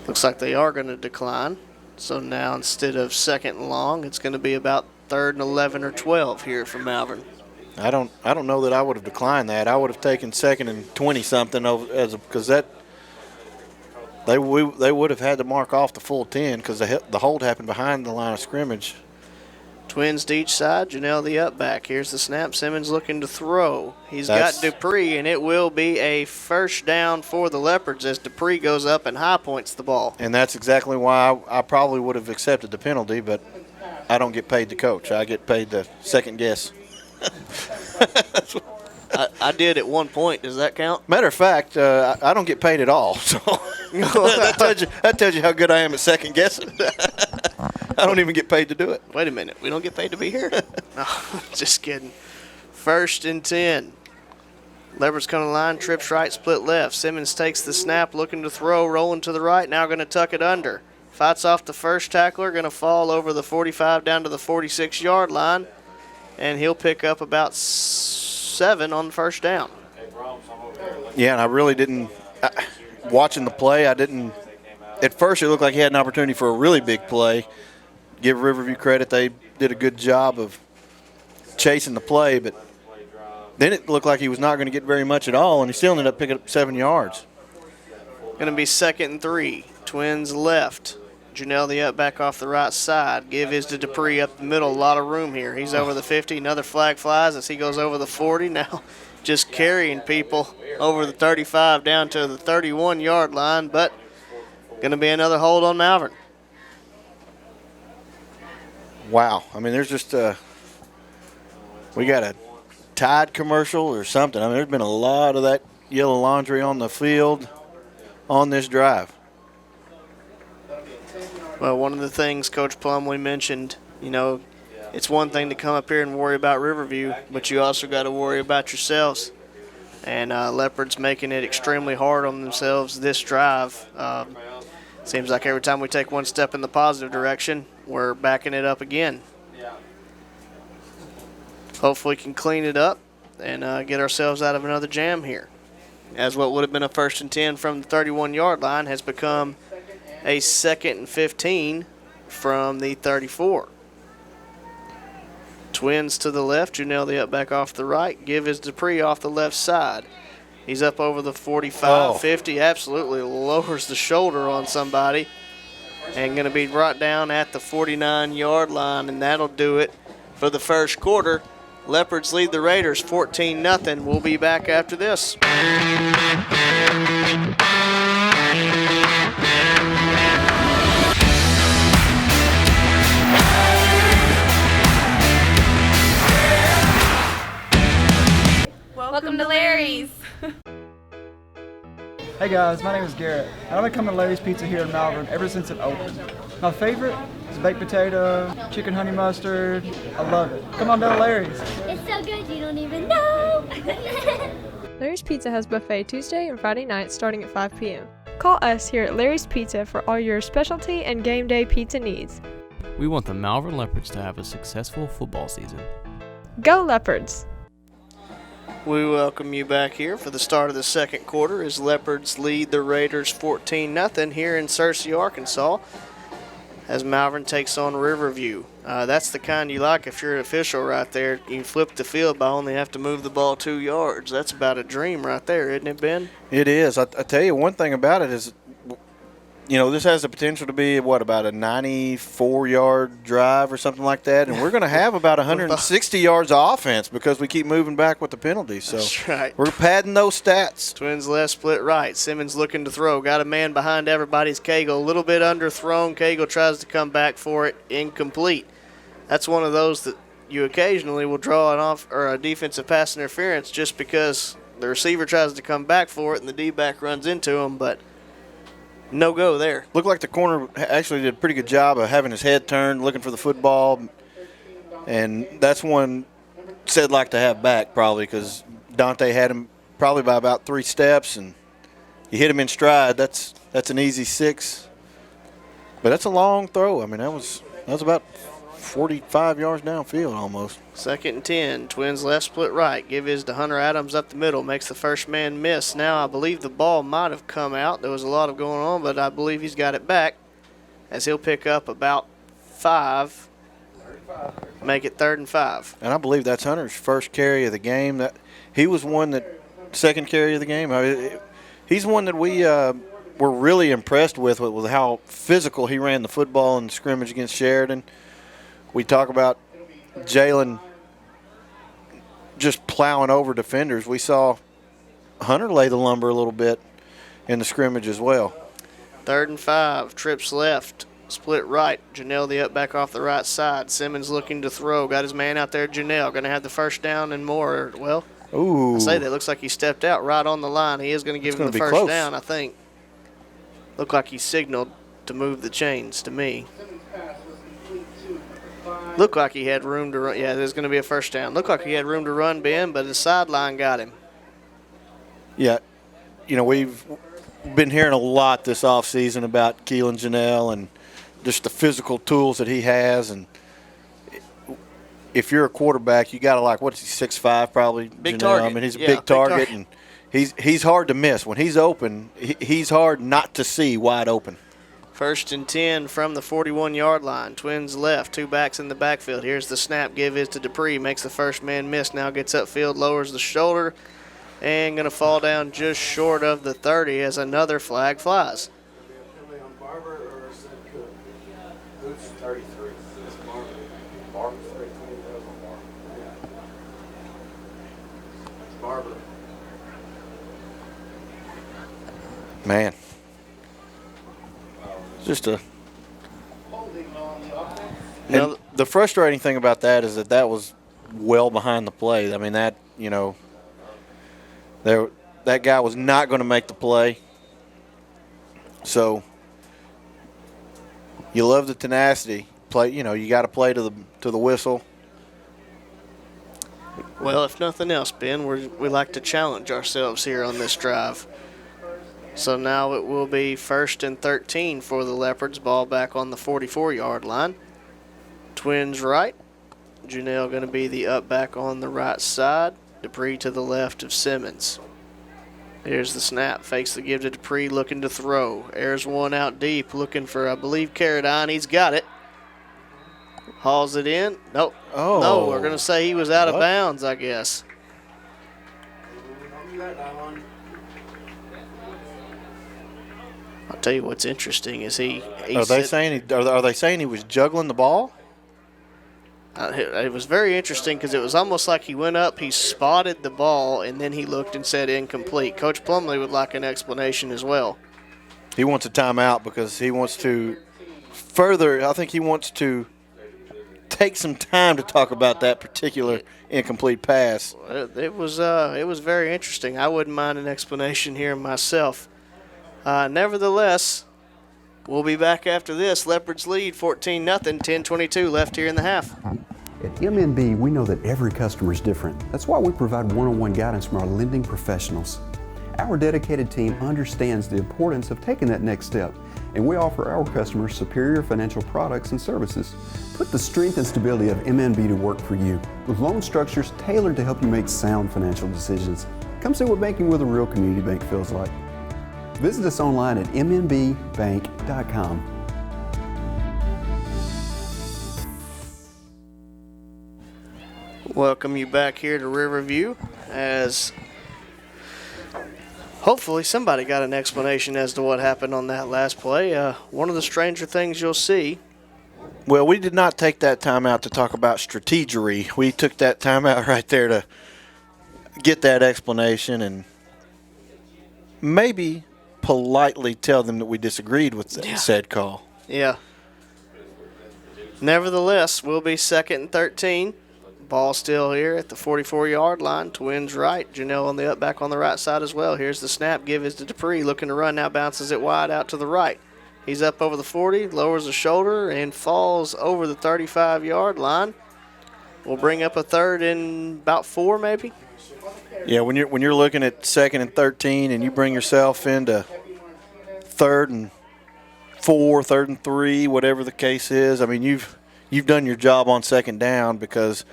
Looks like they are going to decline. So now instead of 2nd and long, it's going to be about 3rd and 11 or 12 here for Malvern. I don't know that I would have declined that. I would have taken 2nd and 20-something because that they would have had to mark off the full 10 because the hold happened behind the line of scrimmage. Twins to each side. Janelle the up back. Here's the snap. Simmons looking to throw. He's got Dupree, and it will be a first down for the Leopards as Dupree goes up and high points the ball. And that's exactly why I probably would have accepted the penalty, but I don't get paid to coach. I get paid to second guess. I did at one point. Does that count? Matter of fact, I don't get paid at all. So that tells you how good I am at second guessing. I don't even get paid to do it. Wait a minute. We don't get paid to be here? No, just kidding. 1st and 10. Leopards come to the line, trips right, split left. Simmons takes the snap, looking to throw, rolling to the right, now going to tuck it under. Fights off the first tackler, going to fall over the 45 down to the 46-yard line, and he'll pick up about 7 on the first down. Yeah, and I really didn't watching the play, I didn't – at first it looked like he had an opportunity for a really big play. Give Riverview credit. They did a good job of chasing the play, but then it looked like he was not going to get very much at all, and he still ended up picking up 7 yards. Going to be 2nd and 3. Twins left. Janelle the up back off the right side. Give is to Dupree up the middle. A lot of room here. He's over the 50. Another flag flies as he goes over the 40. Now just carrying people over the 35 down to the 31-yard line, but going to be another hold on Malvern. Wow. I mean, there's just we got a Tide commercial or something. I mean, there's been a lot of that yellow laundry on the field on this drive. Well, one of the things Coach Plumley mentioned, you know, it's one thing to come up here and worry about Riverview, but you also got to worry about yourselves. And Leopard's making it extremely hard on themselves this drive. Seems like every time we take one step in the positive direction, we're backing it up again. Hopefully we can clean it up and get ourselves out of another jam here. As what would have been a 1st and 10 from the 31-yard line has become a 2nd and 15 from the 34. Twins to the left. Janelle the up back off the right. Give is Dupree off the left side. He's up over the 45, 50. Absolutely lowers the shoulder on somebody. And going to be brought down at the 49-yard line, and that'll do it for the first quarter. Leopards lead the Raiders 14-0. We'll be back after this. Welcome to Larry's. Hey guys, my name is Garrett, and I've been coming to Larry's Pizza here in Malvern ever since it opened. My favorite is baked potato, chicken honey mustard. I love it. Come on down to Larry's. It's so good you don't even know. Larry's Pizza has buffet Tuesday and Friday nights starting at 5 p.m. Call us here at Larry's Pizza for all your specialty and game day pizza needs. We want the Malvern Leopards to have a successful football season. Go Leopards! We welcome you back here for the start of the second quarter as Leopards lead the Raiders 14-0 here in Searcy, Arkansas, as Malvern takes on Riverview. That's the kind you like if you're an official right there. You flip the field by only have to move the ball 2 yards. That's about a dream right there, isn't it, Ben? It is. I tell you, one thing about it is, you know, this has the potential to be, about a 94-yard drive or something like that, and we're going to have about 160 yards of offense because we keep moving back with the penalties. So that's right. We're padding those stats. Twins left, split right. Simmons looking to throw. Got a man behind everybody's Cagle. A little bit underthrown. Cagle tries to come back for it. Incomplete. That's one of those that you occasionally will draw a defensive pass interference just because the receiver tries to come back for it and the D-back runs into him, but no go there. Looked like the corner actually did a pretty good job of having his head turned, looking for the football, And that's one Sid like to have back probably because Dante had him probably by about 3 steps, and you hit him in stride. That's an easy 6. But that's a long throw. I mean, that was about 45 yards downfield almost. 2nd and 10. Twins left, split right. Give his to Hunter Adams up the middle. Makes the first man miss. Now I believe the ball might have come out. There was a lot of going on, but I believe he's got it back as he'll pick up about 5. Make it 3rd and 5. And I believe that's Hunter's first carry of the game. That he was one that second carry of the game. I mean, he's one that we were really impressed with how physical he ran the football in the scrimmage against Sheridan. We talk about Jalen just plowing over defenders. We saw Hunter lay the lumber a little bit in the scrimmage as well. 3rd and 5. Trips left. Split right. Janelle the up back off the right side. Simmons looking to throw. Got his man out there, Janelle. Going to have the first down and more. Well, ooh. I say that. Looks like he stepped out right on the line. He is going to give him the first down, I think. Looked like he signaled to move the chains to me. Looked like he had room to run. Yeah, there's going to be a first down. Looked like he had room to run, Ben, but the sideline got him. Yeah. You know, we've been hearing a lot this offseason about Keelan Janelle and just the physical tools that he has. And if you're a quarterback, you got to like, what's he, 6'5", probably? Big Janelle. target. I mean, he's a big target, and he's hard to miss. When he's open, he's hard not to see wide open. 1st and 10 from the 41-yard line. Twins left, 2 backs in the backfield. Here's the snap. Give is to Dupree. Makes the first man miss. Now gets upfield, lowers the shoulder, and going to fall down just short of the 30 as another flag flies. Man. Just a. And the frustrating thing about that is that was well behind the play. I mean, that, you know, that guy was not going to make the play. So you love the tenacity. Play, you know, you got to play to the whistle. Well, if nothing else, Ben, we like to challenge ourselves here on this drive. So now it will be 1st and 13 for the Leopards. Ball back on the 44-yard line. Twins right. Janelle going to be the up back on the right side. Dupree to the left of Simmons. Here's the snap. Fakes the give to Dupree, looking to throw. Airs one out deep, looking for, I believe, Carradine. He's got it. Hauls it in. Nope. Oh. No, we're going to say he was out of bounds, I guess. I'll tell you what's interesting is are they saying he was juggling the ball? It was very interesting because it was almost like he went up, he spotted the ball, and then he looked and said incomplete. Coach Plumley would like an explanation as well. He wants a timeout because he wants to further. I think he wants to take some time to talk about that particular incomplete pass. It was very interesting. I wouldn't mind an explanation here myself. Nevertheless, we'll be back after this. Leopards lead 14-0, 10:22 left here in the half. At MNB, we know that every customer is different. That's why we provide one-on-one guidance from our lending professionals. Our dedicated team understands the importance of taking that next step, and we offer our customers superior financial products and services. Put the strength and stability of MNB to work for you, with loan structures tailored to help you make sound financial decisions. Come see what banking with a real community bank feels like. Visit us online at mnbbank.com. Welcome you back here to Riverview as hopefully somebody got an explanation as to what happened on that last play. One of the stranger things you'll see. Well, we did not take that time out to talk about strategery. We took that time out right there to get that explanation and maybe politely tell them that we disagreed with said call. Yeah. Nevertheless, we'll be 2nd and 13. Ball still here at the 44-yard line. Twins right. Janelle on the up back on the right side as well. Here's the snap. Give is to Dupree. Looking to run now. Bounces it wide out to the right. He's up over the 40. Lowers the shoulder and falls over the 35-yard line. We'll bring up a third in about 4 maybe. Yeah, when you're looking at 2nd and 13 and you bring yourself into 3rd and 4, 3rd and 3, whatever the case is, I mean, you've done your job on 2nd down, because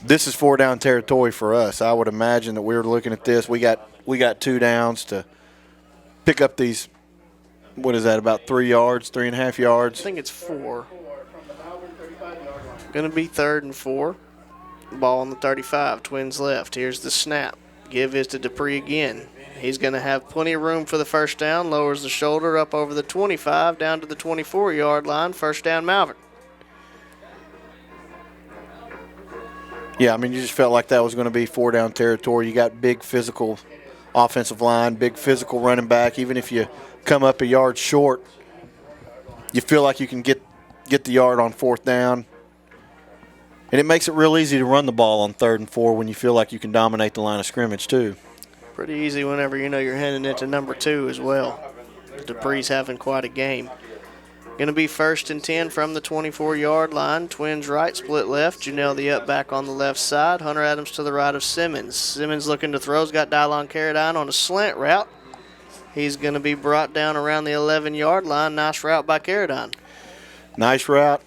this is 4 down territory for us. I would imagine that we were looking at this. We got 2 downs to pick up these. What is that, about 3 yards, 3.5 yards? I think it's 4. Going to be 3rd and 4. Ball on the 35, Twins left. Here's the snap. Give is to Dupree again. He's going to have plenty of room for the first down. Lowers the shoulder up over the 25, down to the 24-yard line. First down, Malvern. Yeah, I mean, you just felt like that was going to be 4 down territory. You got big physical offensive line, big physical running back. Even if you come up a yard short, you feel like you can get the yard on 4th down. And it makes it real easy to run the ball on 3rd and 4 when you feel like you can dominate the line of scrimmage too. Pretty easy whenever you know you're handing it to number 2 as well. Dupree's having quite a game. Going to be 1st and 10 from the 24-yard line. Twins right, split left. Janelle the up back on the left side. Hunter Adams to the right of Simmons. Simmons looking to throw. He's got Dylon Carradine on a slant route. He's going to be brought down around the 11-yard line. Nice route by Carradine. Nice route.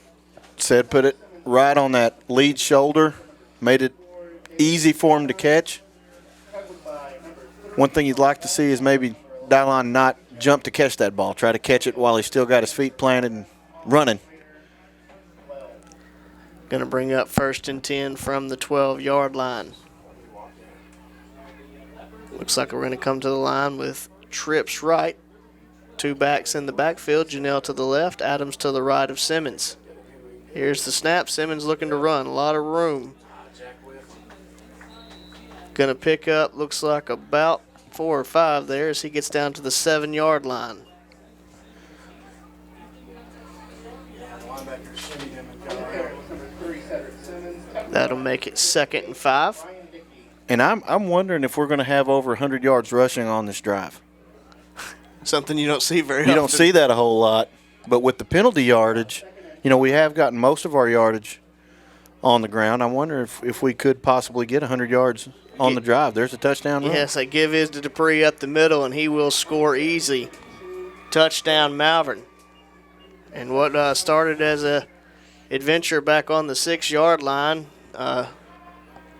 Said put it right on that lead shoulder. Made it easy for him to catch. One thing you'd like to see is maybe Dylon not jump to catch that ball. Try to catch it while he's still got his feet planted and running. Going to bring up 1st and 10 from the 12-yard line. Looks like we're going to come to the line with trips right. 2 backs in the backfield. Janelle to the left, Adams to the right of Simmons. Here's the snap. Simmons looking to run. A lot of room. Going to pick up, looks like about 4 or 5 there as he gets down to the 7-yard line. That'll make it 2nd and 5. And I'm wondering if we're going to have over 100 yards rushing on this drive. Something you don't see very often. You don't see that a whole lot. But with the penalty yardage, we have gotten most of our yardage on the ground. I wonder if we could possibly get 100 yards on the drive. There's a touchdown run. Yes, they give his to Dupree up the middle, and he will score easy. Touchdown, Malvern. And what started as a adventure back on the 6-yard line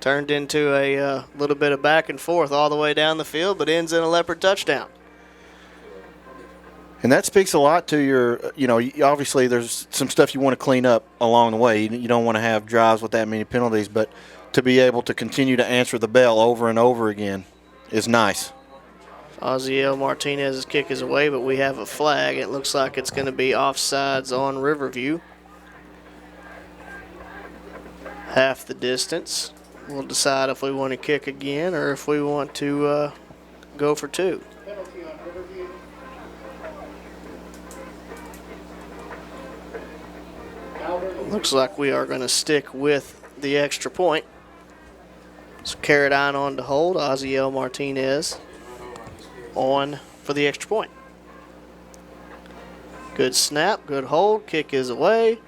turned into a little bit of back and forth all the way down the field, but ends in a Leopard touchdown. And that speaks a lot to your, obviously there's some stuff you want to clean up along the way. You don't want to have drives with that many penalties, but to be able to continue to answer the bell over and over again is nice. Oziel Martinez's kick is away, but we have a flag. It looks like it's going to be offsides on Riverview. Half the distance. We'll decide if we want to kick again or if we want to go for 2. Looks like we are going to stick with the extra point. So Carradine on to hold. Oziel Martinez on for the extra point. Good snap, good hold. Kick is away.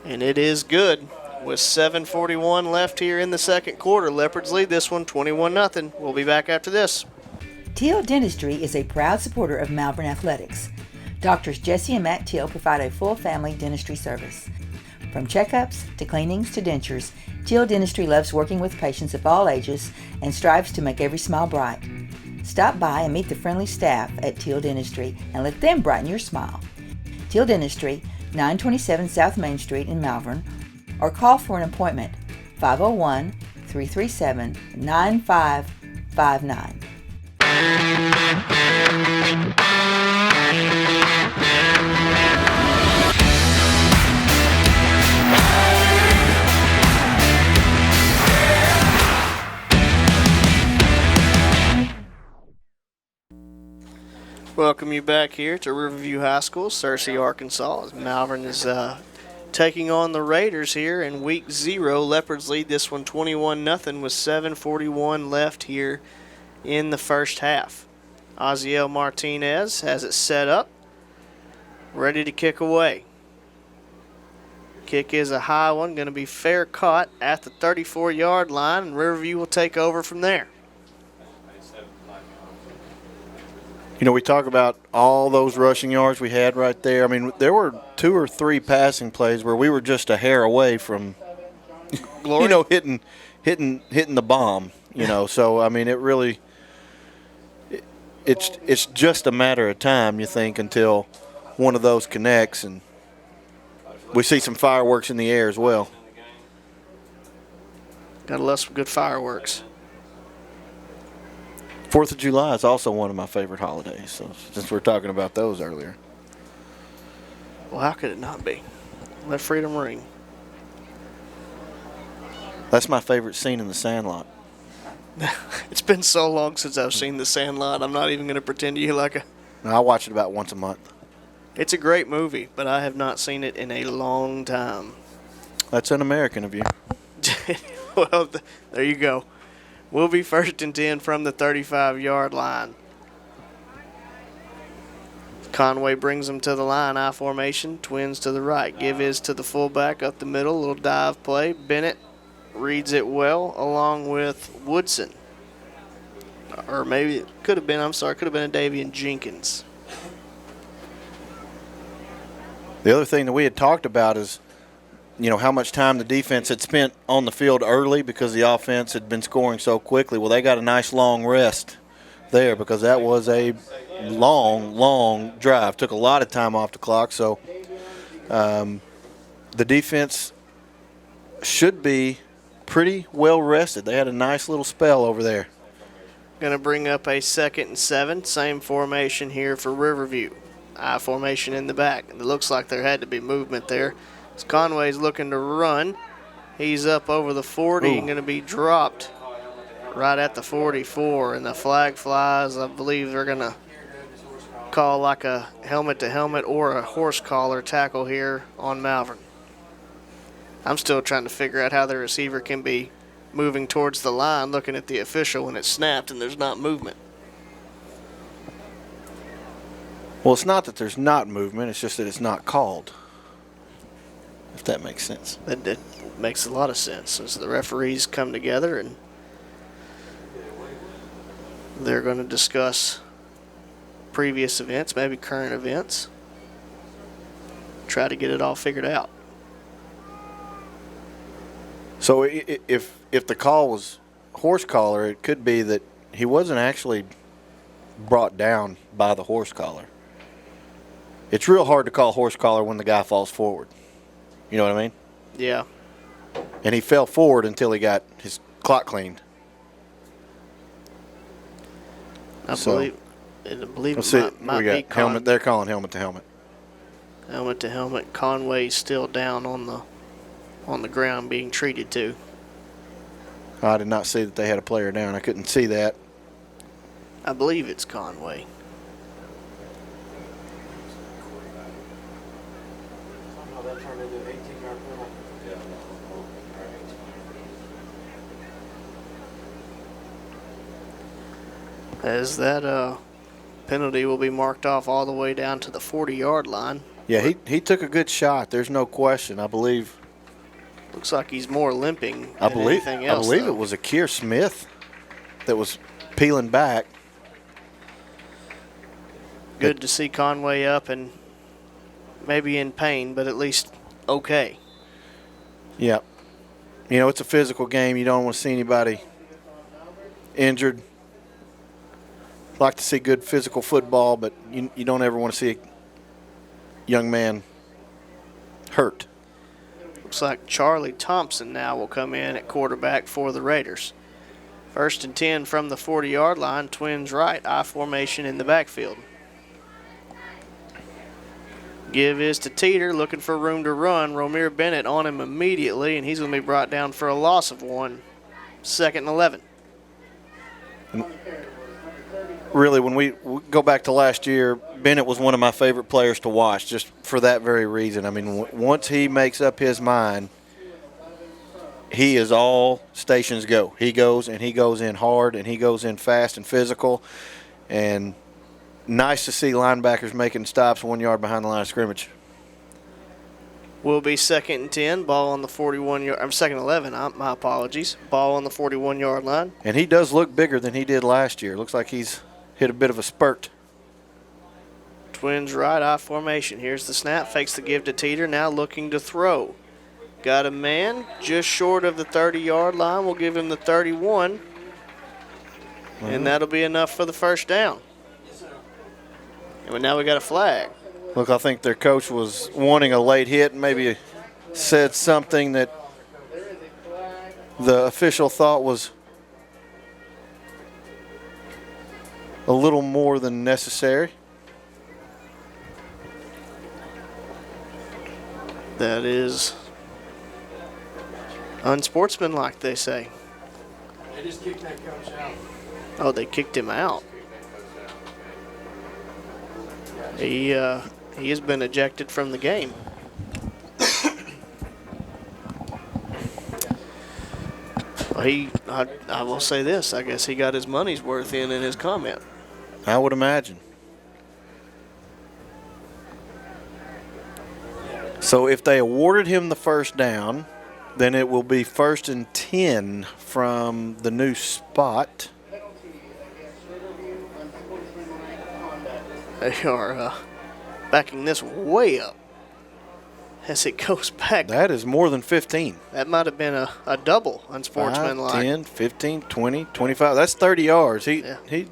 And it is good. With 7:41 left here in the second quarter, Leopards lead this one 21-0. We'll be back after this. Teal Dentistry is a proud supporter of Malvern Athletics. Doctors Jesse and Matt Teal provide a full family dentistry service. From checkups to cleanings to dentures, Teal Dentistry loves working with patients of all ages and strives to make every smile bright. Stop by and meet the friendly staff at Teal Dentistry and let them brighten your smile. Teal Dentistry, 927 South Main Street in Malvern, or call for an appointment, 501-337-9559. Welcome you back here to Riverview High School, Searcy, Arkansas. As Malvern is taking on the Raiders here in week 0. Leopards lead this one 21-0 with 7:41 left here in the first half. Oziel Martinez has it set up, ready to kick away. Kick is a high one, going to be fair caught at the 34-yard line, and Riverview will take over from there. You know, we talk about all those rushing yards we had right there. I mean, there were 2 or 3 passing plays where we were just a hair away from, Glory. hitting the bomb. So I mean, it really, it's just a matter of time, you think, until one of those connects, and we see some fireworks in the air as well. Gotta love some good fireworks. 4th of July is also one of my favorite holidays, so since we're talking about those earlier. Well, how could it not be? Let freedom ring. That's my favorite scene in The Sandlot. It's been so long since I've seen The Sandlot, I'm not even going to pretend to you like a... I watch it about once a month. It's a great movie, but I have not seen it in a long time. That's un-American of you. Well, there you go. We'll be 1st and 10 from the 35-yard line. Conway brings them to the line, I formation, twins to the right. Give is to the fullback up the middle, little dive play. Bennett reads it well along with Woodson. Or maybe it could have been, could have been a Davian Jenkins. The other thing that we had talked about is, how much time the defense had spent on the field early because the offense had been scoring so quickly. Well, they got a nice long rest there because that was a long drive. Took a lot of time off the clock, so the defense should be pretty well rested. They had a nice little spell over there. Going to bring up a 2nd and 7. Same formation here for Riverview. I formation in the back. It looks like there had to be movement there. As Conway's looking to run. He's up over the 40 and going to be dropped right at the 44. And the flag flies. I believe they're going to call like a helmet-to-helmet or a horse collar tackle here on Malvern. I'm still trying to figure out how the receiver can be moving towards the line, looking at the official when it's snapped and there's not movement. Well, it's not that there's not movement. It's just that it's not called, if that makes sense. That makes a lot of sense. As the referees come together and they're going to discuss previous events, maybe current events, try to get it all figured out. So if the call was horse collar, it could be that he wasn't actually brought down by the horse collar. It's real hard to call horse collar when the guy falls forward. You know what I mean? Yeah. And he fell forward until he got his clock cleaned. I believe it might be helmet. They're calling helmet to helmet. Helmet to helmet. Conway's still down on the ground being treated to. I did not see that they had a player down. I couldn't see that. I believe it's Conway. As that penalty will be marked off all the way down to the 40-yard line. Yeah, he took a good shot. There's no question. I believe. Looks like he's more limping than anything else. I believe it was Akir Smith that was peeling back. Good to see Conway up and maybe in pain, but at least okay. Yeah. It's a physical game. You don't want to see anybody injured. Like to see good physical football, but you don't ever want to see a young man hurt. Looks like Charlie Thompson now will come in at quarterback for the Raiders. 1st and 10 from the 40-yard line. Twins right, I formation in the backfield. Give is to Teeter, looking for room to run. Romir Bennett on him immediately, and he's going to be brought down for a loss of 1. 2nd and 11. Really, when we go back to last year, Bennett was one of my favorite players to watch just for that very reason. I mean, once he makes up his mind, he is all stations go. He goes in hard, and he goes in fast and physical. And nice to see linebackers making stops 1 yard behind the line of scrimmage. Will be 2nd and 10. Ball on the 41-yard. I'm 2nd and 11. My apologies. Ball on the 41-yard line. And he does look bigger than he did last year. Looks like he's hit a bit of a spurt. Twins right eye formation. Here's the snap. Fakes the give to Teeter. Now looking to throw. Got a man just short of the 30-yard line. We'll give him the 31. And that'll be enough for the first down. And now we got a flag. Look, I think their coach was wanting a late hit and maybe said something that the official thought was a little more than necessary. That is unsportsmanlike, they say. They just kicked that coach out. Oh, they kicked him out. He has been ejected from the game. Well, I will say this. I guess he got his money's worth in his comment. I would imagine. So if they awarded him the first down, then it will be 1st and 10 from the new spot. They are backing this way up as it goes back. That is more than 15. That might have been a double unsportsmanlike. 5, 10, 15, 20, 25. That's 30 yards. He I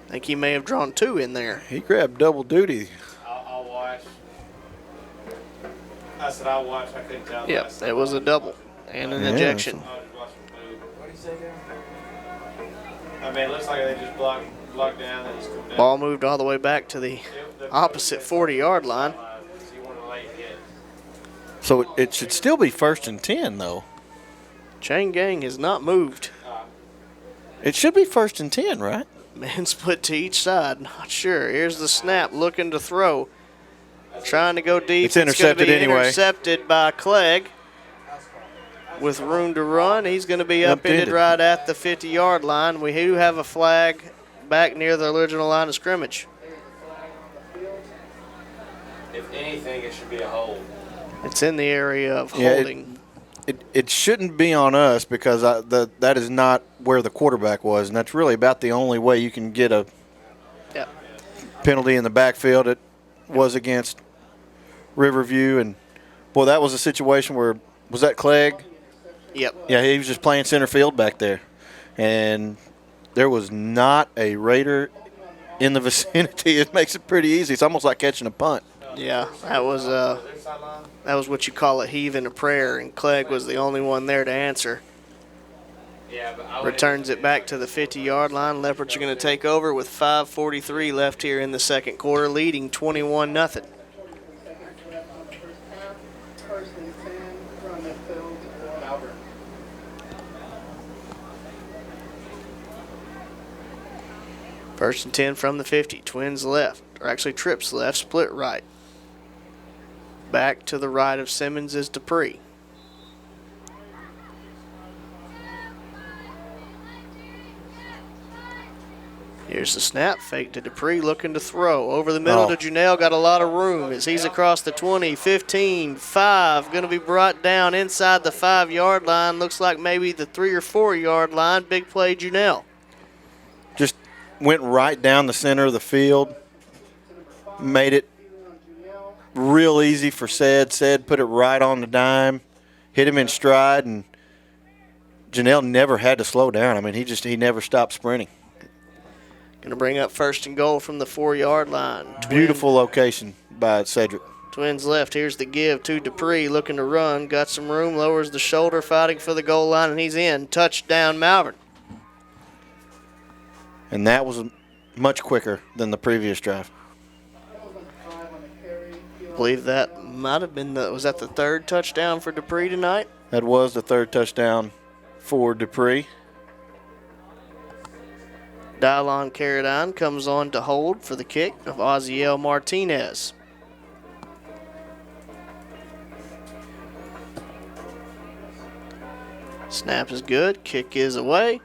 think he may have drawn 2 in there. He grabbed double duty. I'll watch. I said I'll watch. I couldn't tell. Yep, it was a double and an ejection. What did he say there? I mean, it looks like they just blocked down and he's come down. Ball moved all the way back to the opposite 40-yard line. So it should still be 1st and 10, though. Chain gang has not moved. It should be 1st and 10, right? Man split to each side. Not sure. Here's the snap, looking to throw. Trying to go deep. It's intercepted gonna be anyway. Intercepted by Clegg. With room to run, he's going to be upended right at the 50-yard line. We do have a flag back near the original line of scrimmage. If anything, it should be a hold. It's in the area of holding. It shouldn't be on us because that is not where the quarterback was, and that's really about the only way you can get a penalty in the backfield. It was against Riverview, and, boy, that was a situation where – was that Clegg? Yep. Yeah, he was just playing center field back there. And there was not a Raider in the vicinity. It makes it pretty easy. It's almost like catching a punt. Yeah, that was what you call a heave and a prayer, and Clegg was the only one there to answer. Returns it back to the 50-yard line. Leopards are going to take over with 5:43 left here in the second quarter, leading 21-0. First and 10 from the 50. Twins left, or actually trips left, split right. Back to the right of Simmons is Dupree. Here's the snap, fake to Dupree, looking to throw. Over the middle to Janelle, got a lot of room as he's across the 20, 15, 5. Going to be brought down inside the 5-yard line. Looks like maybe the 3 or 4-yard line. Big play, Janelle. Just went right down the center of the field, made it real easy for Said. Said put it right on the dime, hit him in stride, and Janelle never had to slow down. I mean, he never stopped sprinting. Going to bring up first and goal from the 4-yard line. Beautiful location by Cedric. Twins left. Here's the give to Dupree, looking to run. Got some room, lowers the shoulder, fighting for the goal line, and he's in. Touchdown, Malvern. And that was much quicker than the previous drive. I believe that might have been was that the 3rd touchdown for Dupree tonight? That was the 3rd touchdown for Dupree. Dylon Carradine comes on to hold for the kick of Oziel Martinez. Snap is good. Kick is away.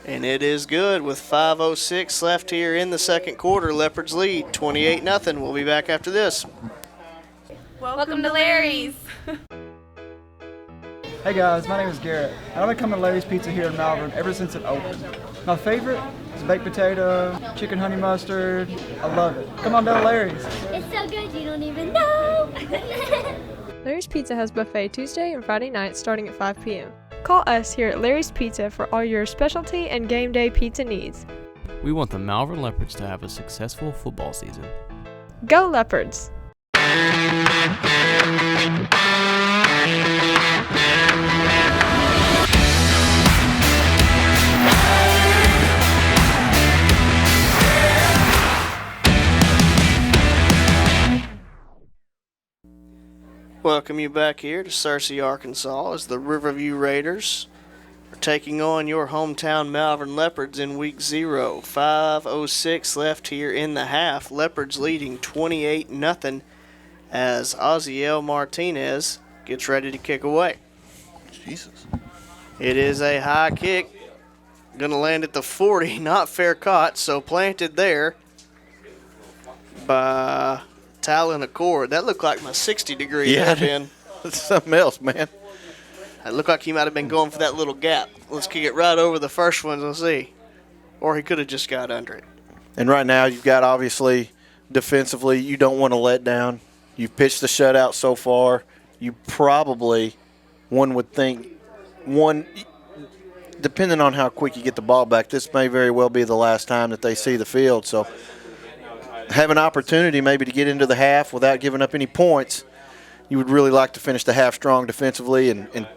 And it is good with 5:06 left here in the second quarter. Leopards lead 28-0. We'll be back after this. Welcome to Larry's. Hey guys, my name is Garrett, and I've been coming to Larry's Pizza here in Malvern ever since it opened. My favorite is baked potato, chicken honey mustard. I love it. Come on down to Larry's. It's so good you don't even know. Larry's Pizza has buffet Tuesday and Friday nights starting at 5 p.m. Call us here at Larry's Pizza for all your specialty and game day pizza needs. We want the Malvern Leopards to have a successful football season. Go Leopards! Welcome you back here to Searcy, Arkansas, as the Riverview Raiders are taking on your hometown Malvern Leopards in Week 0. 5:06 left here in the half. Leopards leading 28-0 as Oziel Martinez gets ready to kick away. Jesus. It is a high kick. Going to land at the 40. Not fair caught, so planted there by Talon Accord. That looked like my 60-degree hairpin. That's something else, man. It looked like he might have been going for that little gap. Let's kick it right over the first one and see. Or he could have just got under it. And right now you've got, obviously, defensively, you don't want to let down. You've pitched the shutout so far. You probably, one would think, depending on how quick you get the ball back, this may very well be the last time that they see the field. So have an opportunity maybe to get into the half without giving up any points. You would really like to finish the half strong defensively and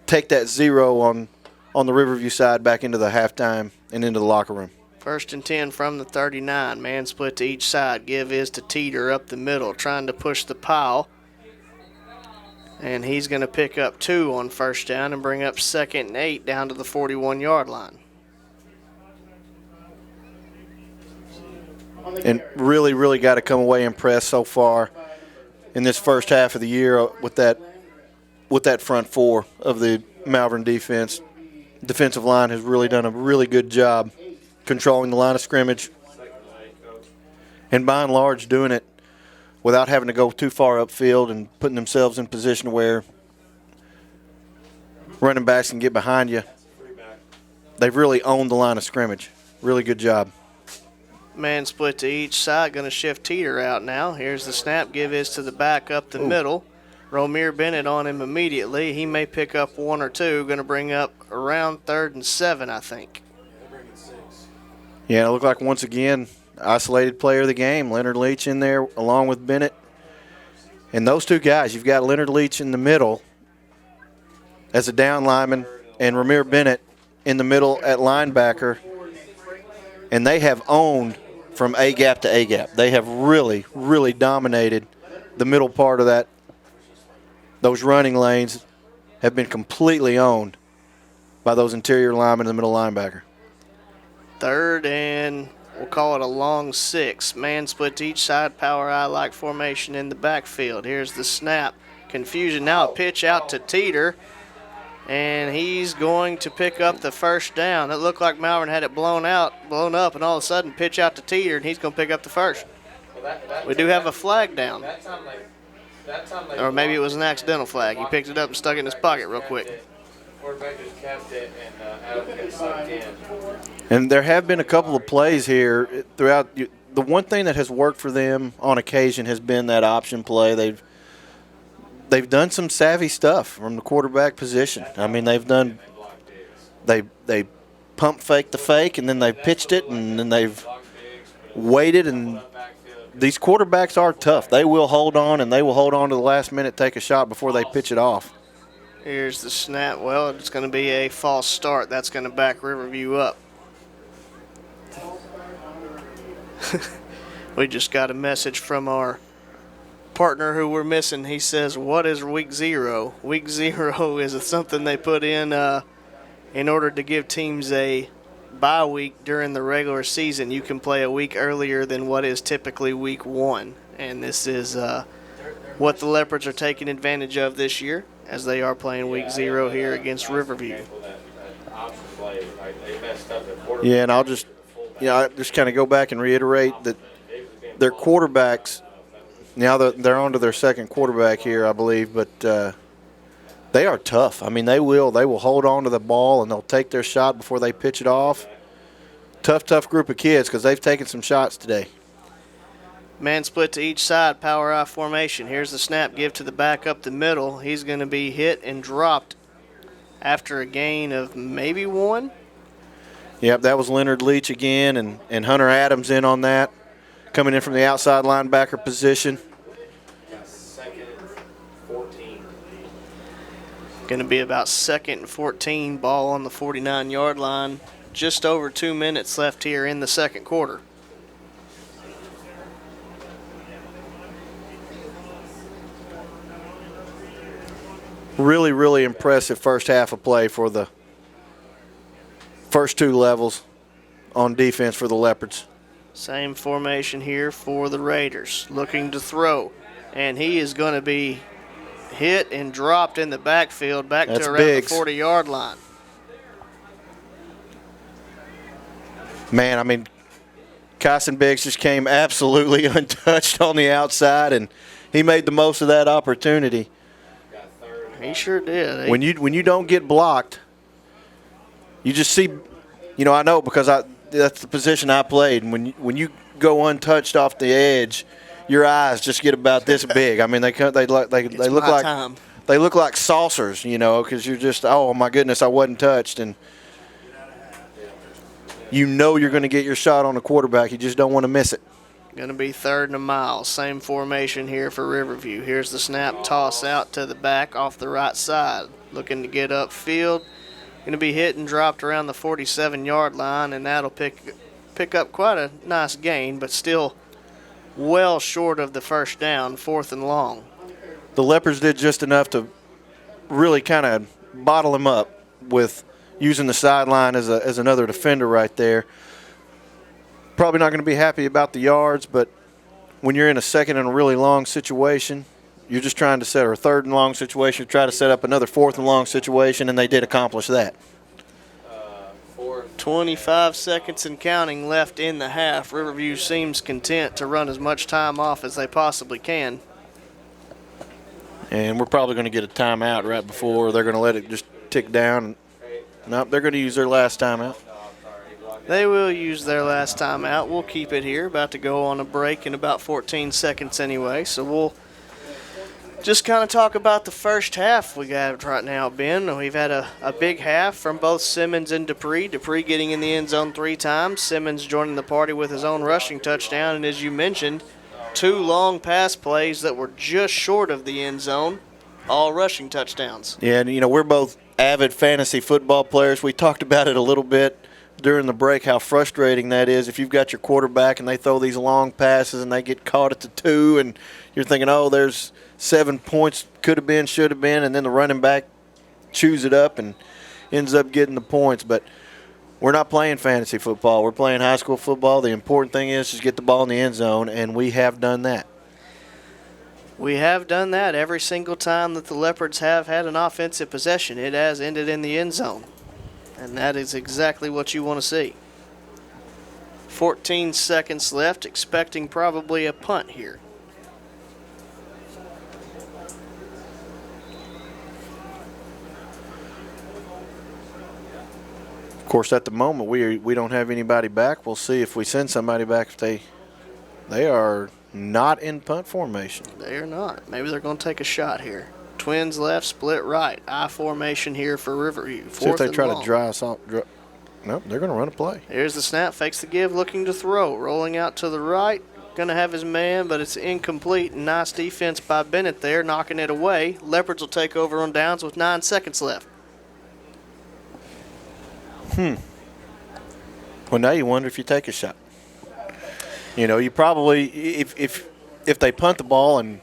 take that 0 on the Riverview side back into the halftime and into the locker room. 1st and 10 from the 39. Man split to each side. Give is to Teeter up the middle, trying to push the pile. And he's going to pick up 2 on 1st down and bring up 2nd and 8 down to the 41-yard line. And really, really got to come away impressed so far in this first half of the year with that front four of the Malvern defense. Defensive line has really done a really good job controlling the line of scrimmage and by and large doing it without having to go too far upfield and putting themselves in position where running backs can get behind you. They've really owned the line of scrimmage. Really good job. Man split to each side, going to shift Teeter out now. Here's the snap. Give is to the back up the middle. Romere Bennett on him immediately. He may pick up 1 or 2. Going to bring up around 3rd and 7, I think. Yeah, it looked like once again, isolated player of the game. Leonard Leach in there along with Bennett. And those two guys, you've got Leonard Leach in the middle as a down lineman and Romere Bennett in the middle at linebacker. And they have owned from A-gap to A-gap. They have really, really dominated the middle part of that. Those running lanes have been completely owned by those interior linemen and the middle linebacker. 3rd and we'll call it a long 6. Man split to each side, power I-like formation in the backfield. Here's the snap. Confusion now, a pitch out to Teeter. And he's going to pick up the 1st down. It looked like Malvern had it blown up, and all of a sudden pitch out to Teeter, and he's going to pick up the 1st. We do have a flag down. Or maybe it was an accidental flag. He picked it up and stuck it in his pocket real quick. Quarterback just kept it, and Adam gets sucked in. And there have been a couple of plays here throughout. The one thing that has worked for them on occasion has been that option play. They've done some savvy stuff from the quarterback position. I mean, they pump fake the fake, and then they pitched it, and then they've waited. And these quarterbacks are tough. They will hold on, and they will hold on to the last minute, take a shot before they pitch it off. Here's the snap. Well, it's going to be a false start. That's going to back Riverview up. We just got a message from our partner who we're missing. He says, what is Week 0? Week 0 is something they put in order to give teams a bye week during the regular season. You can play a week earlier than what is typically Week 1. And this is what the Leopards are taking advantage of this year, as they are playing Week 0 here against Riverview. Yeah, and I'll just kind of go back and reiterate that their quarterbacks, Now they're on to their second quarterback here, I believe, but they are tough. I mean, they will hold on to the ball, and they'll take their shot before they pitch it off. Tough group of kids because they've taken some shots today. Man split to each side, power I formation. Here's the snap, give to the back up the middle. He's going to be hit and dropped after a gain of maybe 1. Yep, that was Leonard Leach again, and Hunter Adams in on that, coming in from the outside linebacker position. Second, 14. Going to be about 2nd and 14, ball on the 49-yard line. Just over 2 minutes left here in the second quarter. Really, really impressive first half of play for the first 2 levels on defense for the Leopards. Same formation here for the Raiders, looking to throw. And he is going to be hit and dropped in the backfield back That's to around Biggs. the 40-yard line. Man, I mean, Kyson Biggs just came absolutely untouched on the outside, and he made the most of that opportunity. He sure did. When you don't get blocked, you just see, I know because that's the position I played. And when you go untouched off the edge, your eyes just get about this big. I mean, they look like saucers, because you're just, oh my goodness, I wasn't touched, and you're going to get your shot on the quarterback. You just don't want to miss it. Going to be 3rd and a mile. Same formation here for Riverview. Here's the snap, toss out to the back off the right side. Looking to get upfield. Going to be hit and dropped around the 47-yard line, and that'll pick up quite a nice gain, but still well short of the first down, 4th and long. The Leopards did just enough to really kind of bottle him up with using the sideline as another defender right there. Probably not going to be happy about the yards, but when you're in a second and a really long situation, you're just trying to set, or a 3rd and long situation, try to set up another 4th and long situation, and they did accomplish that. 25 seconds and counting left in the half. Riverview seems content to run as much time off as they possibly can. And we're probably going to get a timeout right before they're going to let it just tick down. Nope, they're going to use their last timeout. They will use their last timeout. We'll keep it here. About to go on a break in about 14 seconds anyway. So we'll just kind of talk about the first half we got right now, Ben. We've had a big half from both Simmons and Dupree. Dupree getting in the end zone 3 times. Simmons joining the party with his own rushing touchdown. And as you mentioned, 2 long pass plays that were just short of the end zone, all rushing touchdowns. Yeah, and we're both avid fantasy football players. We talked about it a little bit during the break, how frustrating that is if you've got your quarterback and they throw these long passes and they get caught at the 2 and you're thinking, oh, there's 7 points, could have been, should have been, and then the running back chews it up and ends up getting the points. But we're not playing fantasy football. We're playing high school football. The important thing is just get the ball in the end zone, and we have done that. We have done that every single time that the Leopards have had an offensive possession. It has ended in the end zone. And that is exactly what you want to see. 14 seconds left, expecting probably a punt here. Of course, at the moment, we don't have anybody back. We'll see if we send somebody back. If they are not in punt formation. They are not. Maybe they're going to take a shot here. Twins left, split right. I formation here for Riverview. See if they try to dry us off. Nope, they're going to run a play. Here's the snap, fakes the give, looking to throw. Rolling out to the right. Going to have his man, but it's incomplete. Nice defense by Bennett there, knocking it away. Leopards will take over on downs with 9 seconds left. Well, now you wonder if you take a shot. You probably, if they punt the ball and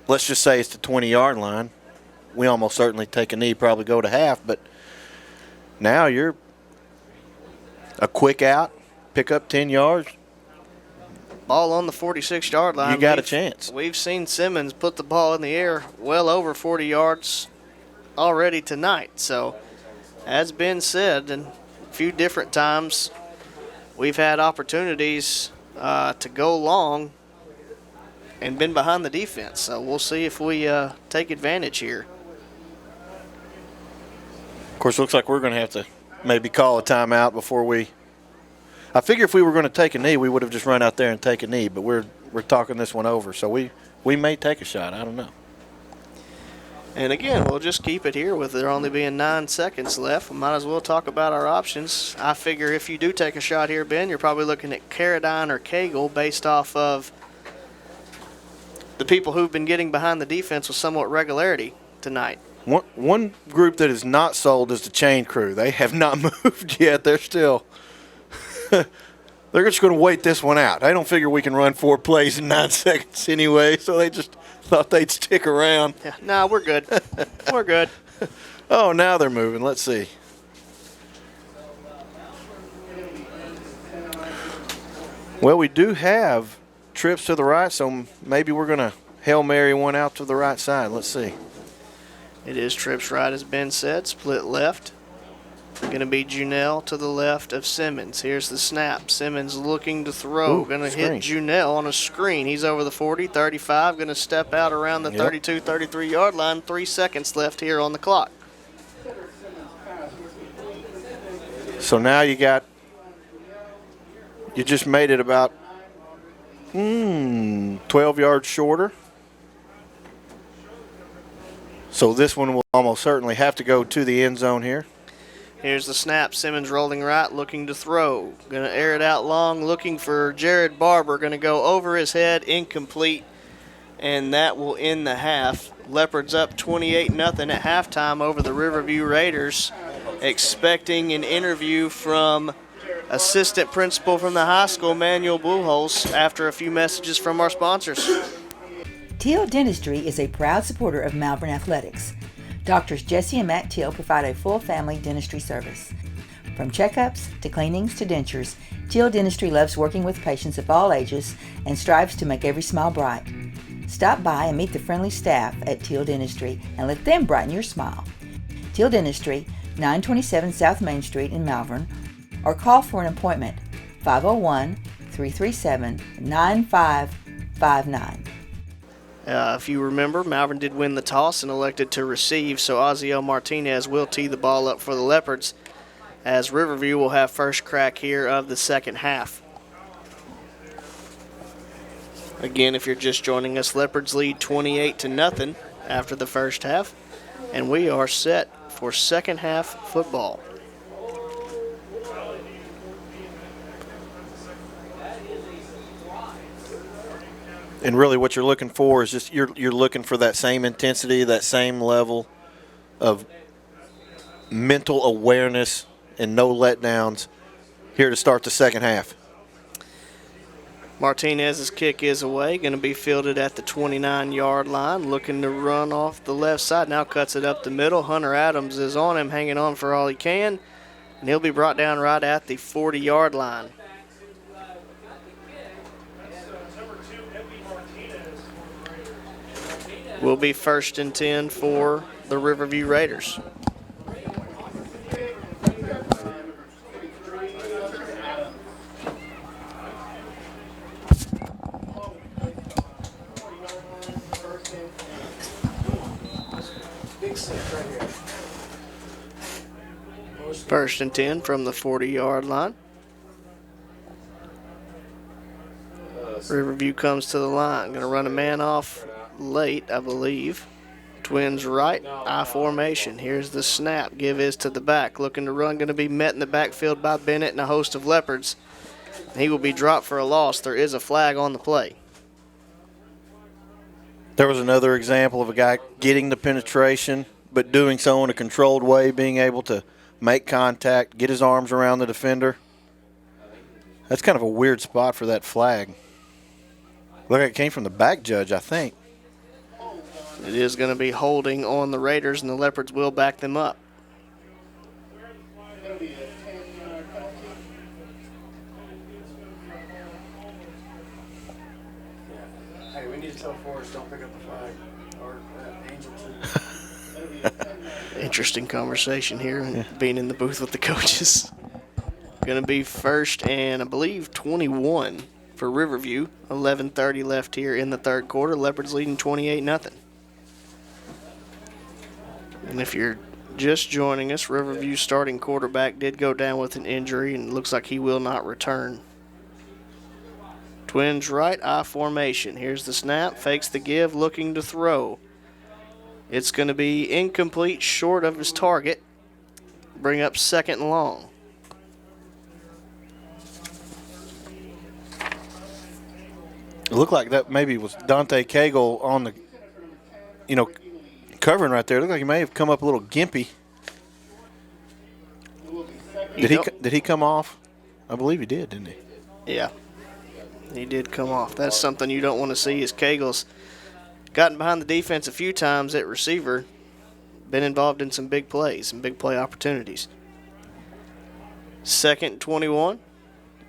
let's just say it's the 20-yard line, we almost certainly take a knee, probably go to half. But now you're a quick out, pick up 10 yards. Ball on the 46-yard line. You got a chance. We've seen Simmons put the ball in the air well over 40 yards already tonight. So, as Ben said, and a few different times, we've had opportunities to go long and been behind the defense. So we'll see if we take advantage here. Of course, it looks like we're going to have to maybe call a timeout before we – I figure if we were going to take a knee, we would have just run out there and take a knee, but we're talking this one over. So we may take a shot. I don't know. And again, we'll just keep it here with there only being 9 seconds left. We might as well talk about our options. I figure if you do take a shot here, Ben, you're probably looking at Carradine or Cagle based off of the people who've been getting behind the defense with somewhat regularity tonight. One group that is not sold is the chain crew. They have not moved yet. They're still – they're just going to wait this one out. I don't figure we can run 4 plays in 9 seconds anyway, so they just thought they'd stick around. Yeah, no, we're good. We're good. Oh, now they're moving. Let's see. Well, we do have trips to the right, so maybe we're going to Hail Mary one out to the right side. Let's see. It is trips right, as Ben said, split left. Going to be Junell to the left of Simmons. Here's the snap. Simmons looking to throw. Going to hit Junell on a screen. He's over the 40, 35. Going to step out around the 32, 33-yard line. 3 seconds left here on the clock. So now you just made it about 12 yards shorter. So this one will almost certainly have to go to the end zone here. Here's the snap. Simmons rolling right, looking to throw. Going to air it out long, looking for Jared Barber. Going to go over his head, incomplete, and that will end the half. Leopards up 28-0 at halftime over the Riverview Raiders. Expecting an interview from assistant principal from the high school, Manuel Buchholz, after a few messages from our sponsors. Teal Dentistry is a proud supporter of Malvern Athletics. Doctors Jesse and Matt Teal provide a full family dentistry service. From checkups to cleanings to dentures, Teal Dentistry loves working with patients of all ages and strives to make every smile bright. Stop by and meet the friendly staff at Teal Dentistry and let them brighten your smile. Teal Dentistry, 927 South Main Street in Malvern, or call for an appointment, 501-337-9559. If you remember, Malvern did win the toss and elected to receive, so Ozzie Martinez will tee the ball up for the Leopards, as Riverview will have first crack here of the second half. Again, if you're just joining us, Leopards lead 28-0 after the first half, and we are set for second half football. And really what you're looking for is just you're looking for that same intensity, that same level of mental awareness and no letdowns here to start the second half. Martinez's kick is away, going to be fielded at the 29-yard line, looking to run off the left side. Now cuts it up the middle. Hunter Adams is on him, hanging on for all he can, and he'll be brought down right at the 40-yard line. Will be 1st and 10 for the Riverview Raiders. First and 10 from the 40-yard line. Riverview comes to the line. Going to run a man off late, I believe. Twins right, I formation. Here's the snap. Give is to the back. Looking to run. Going to be met in the backfield by Bennett and a host of Leopards. He will be dropped for a loss. There is a flag on the play. There was another example of a guy getting the penetration, but doing so in a controlled way, being able to make contact, get his arms around the defender. That's kind of a weird spot for that flag. Look, it came from the back judge, I think. It is going to be holding on the Raiders, and the Leopards will back them up. Hey, we need to tell Forrest don't pick up the flag. Or Angel too. Interesting conversation here, being in the booth with the coaches. Going to be 1st and, I believe, 21 for Riverview. 11:30 left here in the third quarter. Leopards leading 28-0. And if you're just joining us, Riverview's starting quarterback did go down with an injury and looks like he will not return. Twins right, I formation. Here's the snap, fakes the give, looking to throw. It's going to be incomplete, short of his target. Bring up 2nd and long. It looked like that maybe was Dante Cagle on the, covering right there. It looked like he may have come up a little gimpy. Did he come off? I believe he did, didn't he? Yeah, he did come off. That's something you don't want to see, is Cagle's gotten behind the defense a few times at receiver, been involved in some big plays, some big play opportunities. 2nd and 21.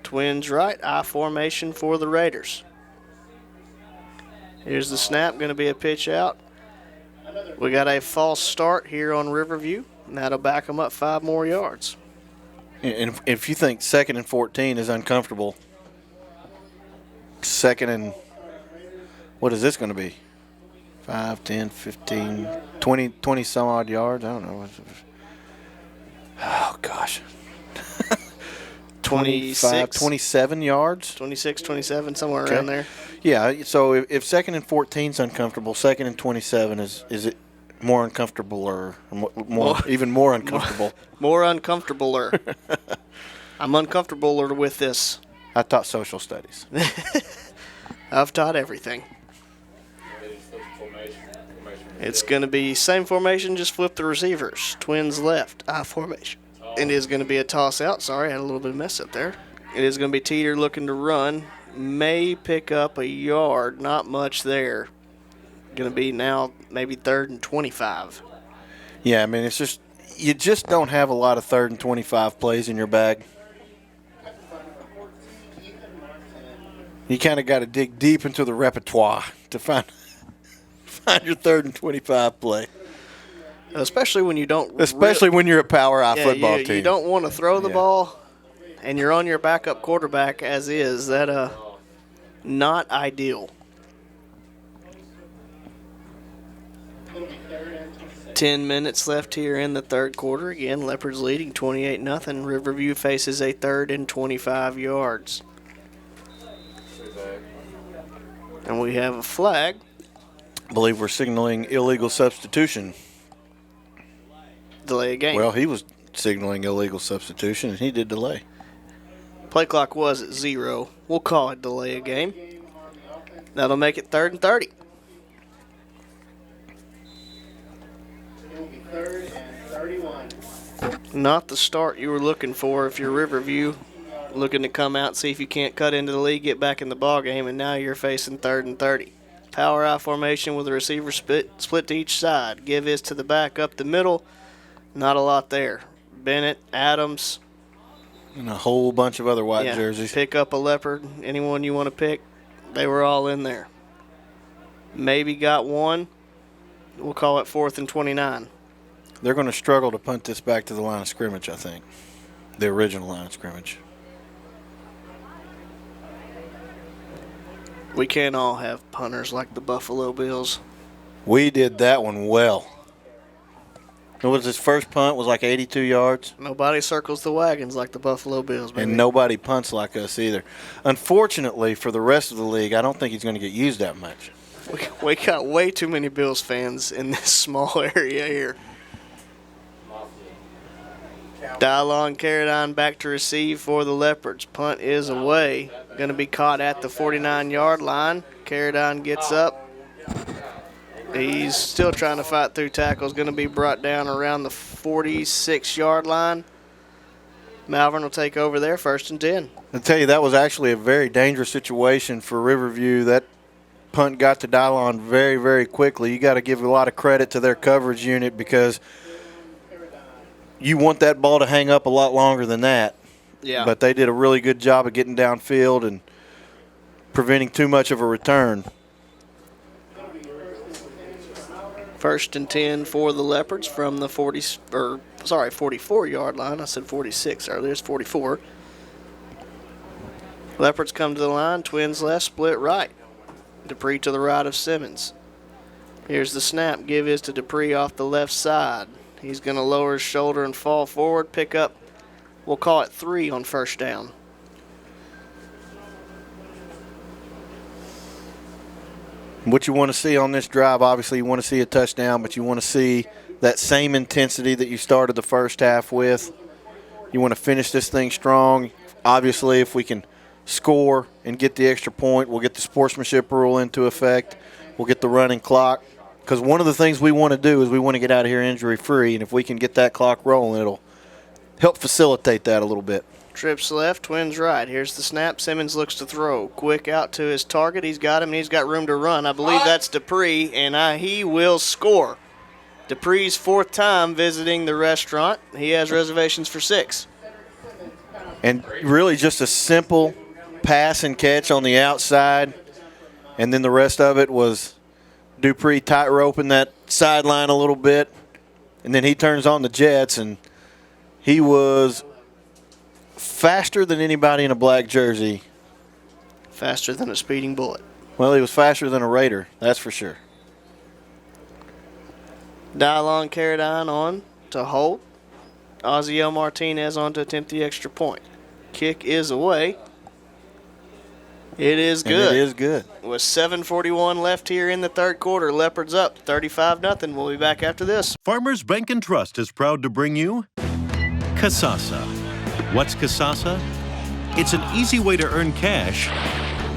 Twins right, I formation for the Raiders. Here's the snap, going to be a pitch out. We got a false start here on Riverview, and that'll back them up 5 more yards. And if you think 2nd and 14 is uncomfortable, 2nd and, what is this going to be? 5, 10, 15, 20 some odd yards? I don't know. Oh, gosh. 26. 27 yards? 26, 27, somewhere around there. Yeah, so if 2nd and 14 is uncomfortable, 2nd and 27 is it more uncomfortable or even more uncomfortable? More uncomfortabler. I'm uncomfortabler with this. I taught social studies. I've taught everything. It's going to be same formation, just flip the receivers. Twins left, I formation. It is going to be a toss out. Sorry, I had a little bit of mess up there. It is going to be Teeter looking to run. May pick up a yard, not much there. Going to be now maybe 3rd and 25. Yeah, I mean, it's just, you just don't have a lot of 3rd and 25 plays in your bag. You kind of got to dig deep into the repertoire to find your 3rd and 25 play. Especially when you don't. Especially when you're a Power I football team. You don't want to throw the ball, and you're on your backup quarterback as is. That not ideal. 10 minutes left here in the third quarter. Again, Leopards leading 28-0. Riverview faces a 3rd and 25 yards. And we have a flag. I believe we're signaling illegal substitution. Delay a game. Well, he was signaling illegal substitution, and he did delay. Play clock was at 0. We'll call it delay a game. That'll make it 3rd and 30. It will be 3rd and 31. Not the start you were looking for if you're Riverview. Looking to come out, see if you can't cut into the lead, get back in the ball game, and now you're facing 3rd and 30. Power I formation with the receiver split to each side. Give is to the back up the middle. Not a lot there. Bennett, Adams. And a whole bunch of other white jerseys. Pick up a Leopard. Anyone you want to pick, they were all in there. Maybe got one. We'll call it 4th and 29. They're going to struggle to punt this back to the line of scrimmage, I think. The original line of scrimmage. We can't all have punters like the Buffalo Bills. We did that one well. It was his first punt was like 82 yards. Nobody circles the wagons like the Buffalo Bills, baby. And nobody punts like us either. Unfortunately, for the rest of the league, I don't think he's going to get used that much. We got way too many Bills fans in this small area here. Dylon Carradine back to receive for the Leopards. Punt is away. Going to be caught at the 49-yard line. Carradine gets up. He's still trying to fight through tackles. Going to be brought down around the 46-yard line. Malvern will take over there, 1st and 10. I'll tell you, that was actually a very dangerous situation for Riverview. That punt got to Dylon very, very quickly. You got to give a lot of credit to their coverage unit because you want that ball to hang up a lot longer than that. Yeah. But they did a really good job of getting downfield and preventing too much of a return. 1st and 10 for the Leopards from the 44-yard line. I said 46 earlier. It's 44. Leopards come to the line, Twins left, split right. Dupree to the right of Simmons. Here's the snap. Give is to Dupree off the left side. He's going to lower his shoulder and fall forward, pick up, we'll call it 3 on first down. What you want to see on this drive, obviously you want to see a touchdown, but you want to see that same intensity that you started the first half with. You want to finish this thing strong. Obviously, if we can score and get the extra point, we'll get the sportsmanship rule into effect. We'll get the running clock. Because one of the things we want to do is we want to get out of here injury-free, and if we can get that clock rolling, it'll help facilitate that a little bit. Trips left, Twins right. Here's the snap. Simmons looks to throw. Quick out to his target. He's got him, and he's got room to run. I believe that's Dupree, and he will score. Dupree's 4th time visiting the restaurant. He has reservations for 6. And really just a simple pass and catch on the outside, and then the rest of it was Dupree tight-roping that sideline a little bit, and then he turns on the jets, and he was faster than anybody in a black jersey. Faster than a speeding bullet. Well, he was faster than a Raider, that's for sure. Dylon Carradine on to Holt. Ozzie Martinez on to attempt the extra point. Kick is away. It is good. And it is good. With 7:41 left here in the third quarter, Leopards up 35-0. We'll be back after this. Farmers Bank and Trust is proud to bring you Kasasa. What's Kasasa? It's an easy way to earn cash,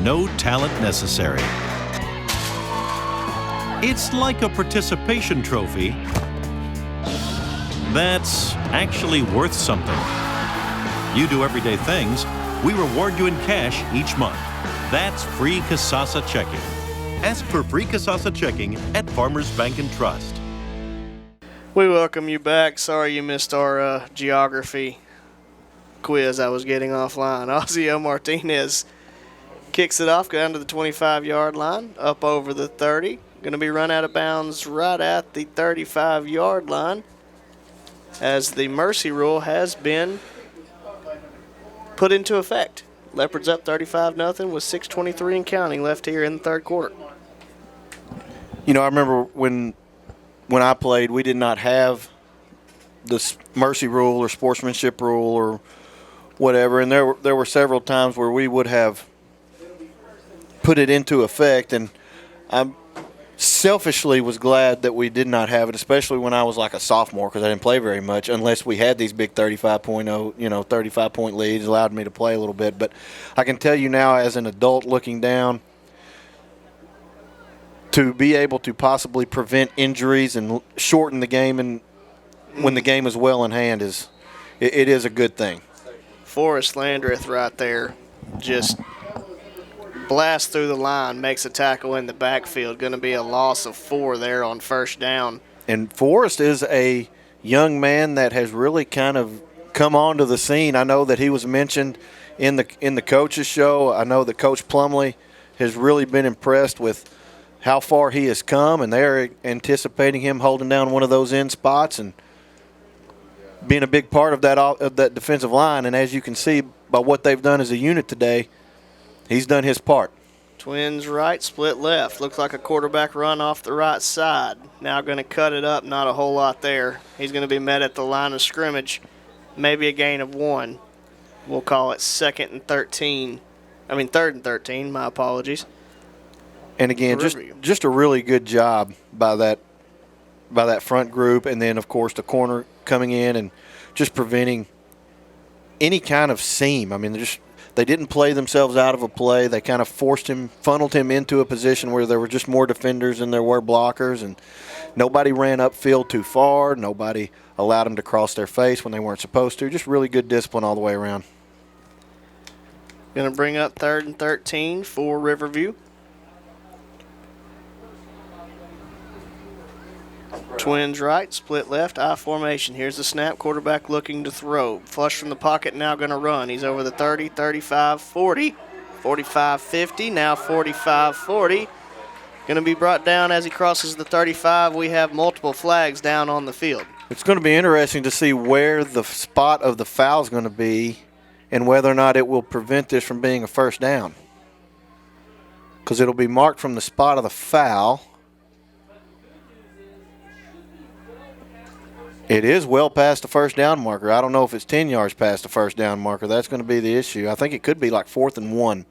no talent necessary. It's like a participation trophy that's actually worth something. You do everyday things, we reward you in cash each month. That's free Kasasa checking. Ask for free Kasasa checking at Farmers Bank and Trust. We welcome you back. Sorry you missed our geography quiz I was getting offline. Ozzie Martinez kicks it off down to the 25-yard line, up over the 30. Going to be run out of bounds right at the 35-yard line, as the mercy rule has been put into effect. Leopards up 35-0 with 6:23 and counting left here in the third quarter. You know, I remember when I played, we did not have this mercy rule or sportsmanship rule or whatever, and there were several times where we would have put it into effect, and I selfishly was glad that we did not have it, especially when I was like a sophomore, because I didn't play very much unless we had these big 35-point leads, allowed me to play a little bit. But I can tell you now, as an adult looking down, to be able to possibly prevent injuries and shorten the game, and when the game is well in hand, it is a good thing. Forrest Landreth right there just blast through the line, makes a tackle in the backfield. Going to be a loss of 4 there on first down. And Forrest is a young man that has really kind of come onto the scene. I know that he was mentioned in the coaches show. I know that Coach Plumley has really been impressed with how far he has come, and they're anticipating him holding down one of those end spots and being a big part of that defensive line. And as you can see by what they've done as a unit today, he's done his part. Twins right, split left. Looks like a quarterback run off the right side. Now going to cut it up, not a whole lot there. He's going to be met at the line of scrimmage. Maybe a gain of 1. We'll call it 3rd and 13, my apologies. And again, just a really good job by that front group, and then, of course, the corner coming in and just preventing any kind of seam. I mean, they didn't play themselves out of a play. They kind of funneled him into a position where there were just more defenders than there were blockers, and nobody ran upfield too far. Nobody allowed them to cross their face when they weren't supposed to. Just really good discipline all the way around. Going to bring up 3rd and 13 for Riverview. Twins right, split left, I formation. Here's the snap, quarterback looking to throw. Flush from the pocket, now going to run. He's over the 30, 35, 40, 45, 50, now 45, 40. Going to be brought down as he crosses the 35. We have multiple flags down on the field. It's going to be interesting to see where the spot of the foul is going to be and whether or not it will prevent this from being a first down. Because it'll be marked from the spot of the foul. It is well past the first down marker. I don't know if it's 10 yards past the first down marker. That's going to be the issue. I think it could be like 4th and 1.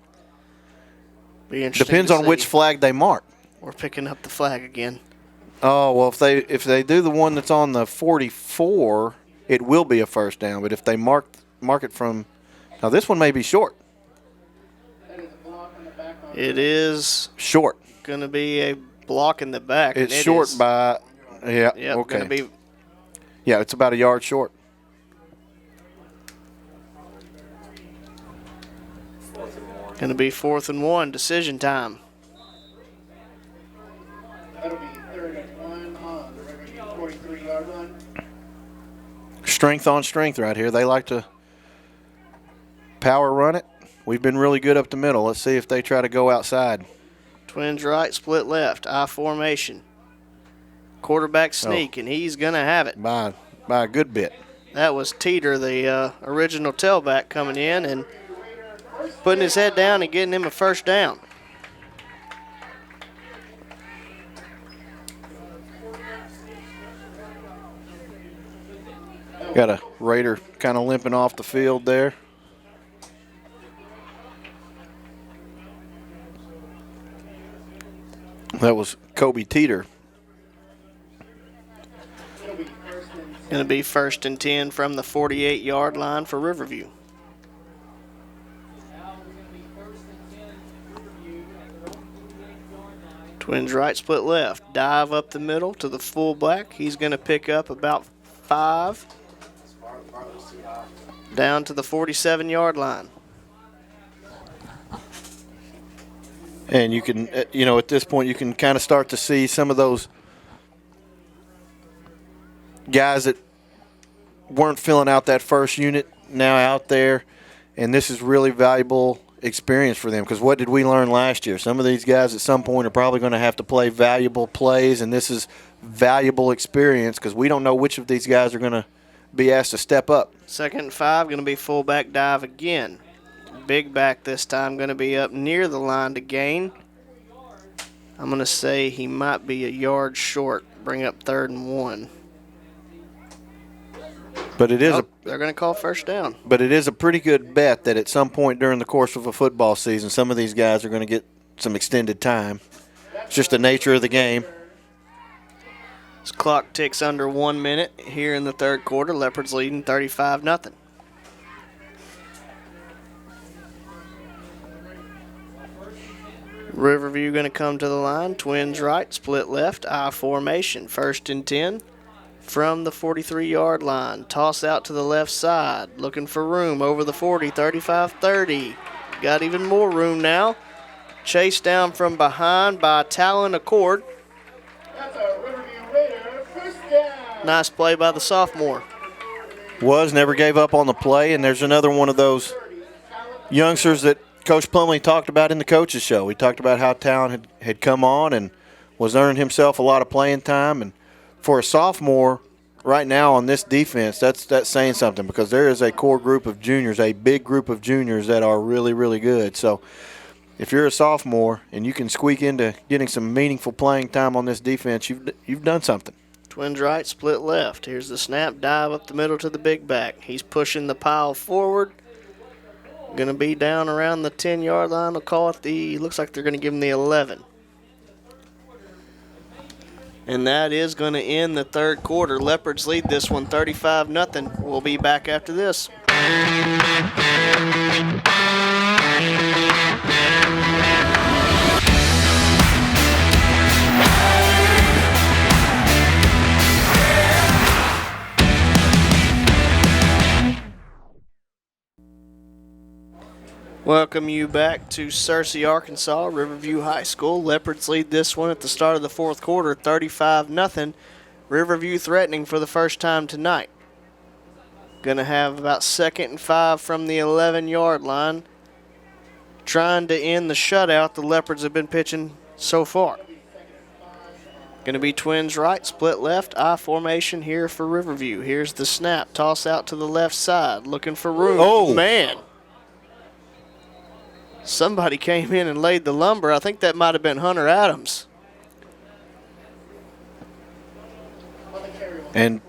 Depends on which flag they mark. We're picking up the flag again. Oh, well, if they do the one that's on the 44, it will be a first down. But if they mark it from – now this one may be short. It is short. Going to be a block in the back. It's short by – yeah, yep, okay. Going to be – yeah, it's about a yard short. Going to be 4th and 1, decision time. That'll be 3rd and 1 on the Riverview 43-yard line. Strength on strength right here. They like to power run it. We've been really good up the middle. Let's see if they try to go outside. Twins right, split left, I formation. Quarterback sneak, and he's going to have it. By a good bit. That was Teeter, the original tailback, coming in and putting his head down and getting him a first down. Got a Raider kind of limping off the field there. That was Kobe Teeter. Going to be 1st and 10 from the 48-yard line for Riverview. Twins right, split left. Dive up the middle to the fullback. He's going to pick up about 5. Down to the 47-yard line. And you can, at this point, you can kind of start to see some of those guys that weren't filling out that first unit now out there, and this is really valuable experience for them, because what did we learn last year? Some of these guys at some point are probably going to have to play valuable plays, and this is valuable experience because we don't know which of these guys are going to be asked to step up. 2nd and 5, going to be fullback dive again. Big back this time, going to be up near the line to gain. I'm going to say he might be a yard short, bring up 3rd and 1. But it is they're going to call first down. But it is a pretty good bet that at some point during the course of a football season, some of these guys are going to get some extended time. It's just the nature of the game. This clock ticks under 1 minute here in the 3rd quarter. Leopards leading 35-0. Riverview going to come to the line. Twins right, split left, I formation. 1st and 10. From the 43-yard line. Toss out to the left side. Looking for room over the 40, 35-30. Got even more room now. Chased down from behind by Talon Accord. That's a Riverview Raider first down. Nice play by the sophomore. Never gave up on the play, and there's another one of those youngsters that Coach Plumlee talked about in the coaches show. We talked about how Talon had come on and was earning himself a lot of playing time, and for a sophomore right now on this defense, that's saying something, because there is a core group of juniors, a big group of juniors that are really, really good. So if you're a sophomore and you can squeak into getting some meaningful playing time on this defense, you've done something. Twins right, split left. Here's the snap, dive up the middle to the big back. He's pushing the pile forward. Going to be down around the 10-yard line. They'll call it looks like they're going to give him the 11. And that is going to end the 3rd quarter. Leopards lead this one 35-0. We'll be back after this. Welcome you back to Searcy, Arkansas, Riverview High School. Leopards lead this one at the start of the 4th quarter, 35-0. Riverview threatening for the first time tonight. Going to have about 2nd and 5 from the 11-yard line. Trying to end the shutout the Leopards have been pitching so far. Going to be twins right, split left, I formation here for Riverview. Here's the snap, toss out to the left side, looking for room. Oh, man. Somebody came in and laid the lumber. I think that might have been Hunter Adams. And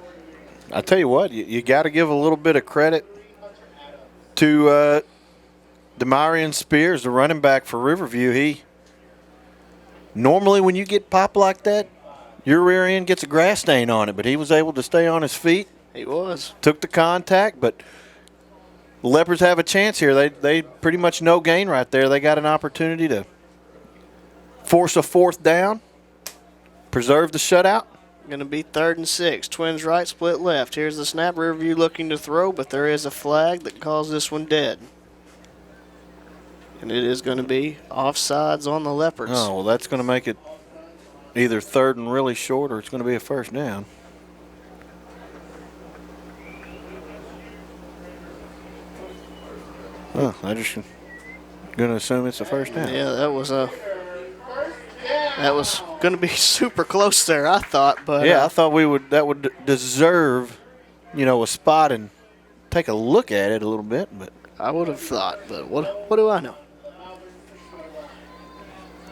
I tell you what, you got to give a little bit of credit to Demarion Spears, the running back for Riverview. Normally when you get popped like that, your rear end gets a grass stain on it, but he was able to stay on his feet. He was. Took the contact, but the Leopards have a chance here. They pretty much no gain right there. They got an opportunity to force a fourth down, preserve the shutout. Going to be 3rd and 6. Twins right, split left. Here's the snap. Riverview looking to throw, but there is a flag that calls this one dead. And it is going to be offsides on the Leopards. Oh, well, that's going to make it either 3rd and really short or it's going to be a first down. Oh, I just going to assume it's a first down. Yeah, that was going to be super close there, I thought. But yeah, I thought that would deserve, a spot and take a look at it a little bit. But I would have thought, but what do I know?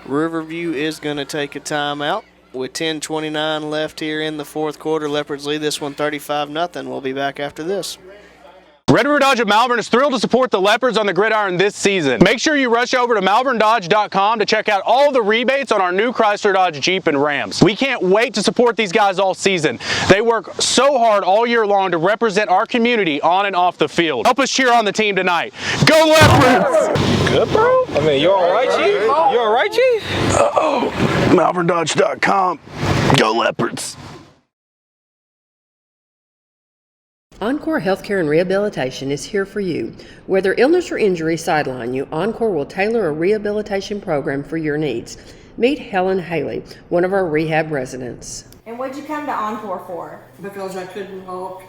Riverview is going to take a timeout with 10:29 left here in the fourth quarter. Leopards lead this one 35-0. We'll be back after this. Red River Dodge of Malvern is thrilled to support the Leopards on the gridiron this season. Make sure you rush over to malverndodge.com to check out all the rebates on our new Chrysler, Dodge, Jeep, and Rams. We can't wait to support these guys all season. They work so hard all year long to represent our community on and off the field. Help us cheer on the team tonight. Go Leopards! Good, bro? I mean, you all right, Chief? You all right, Chief? Uh-oh. malverndodge.com. Go Leopards! Encore Healthcare and Rehabilitation is here for you. Whether illness or injury sideline you, Encore will tailor a rehabilitation program for your needs. Meet Helen Haley, one of our rehab residents. And what'd you come to Encore for? Because I couldn't walk.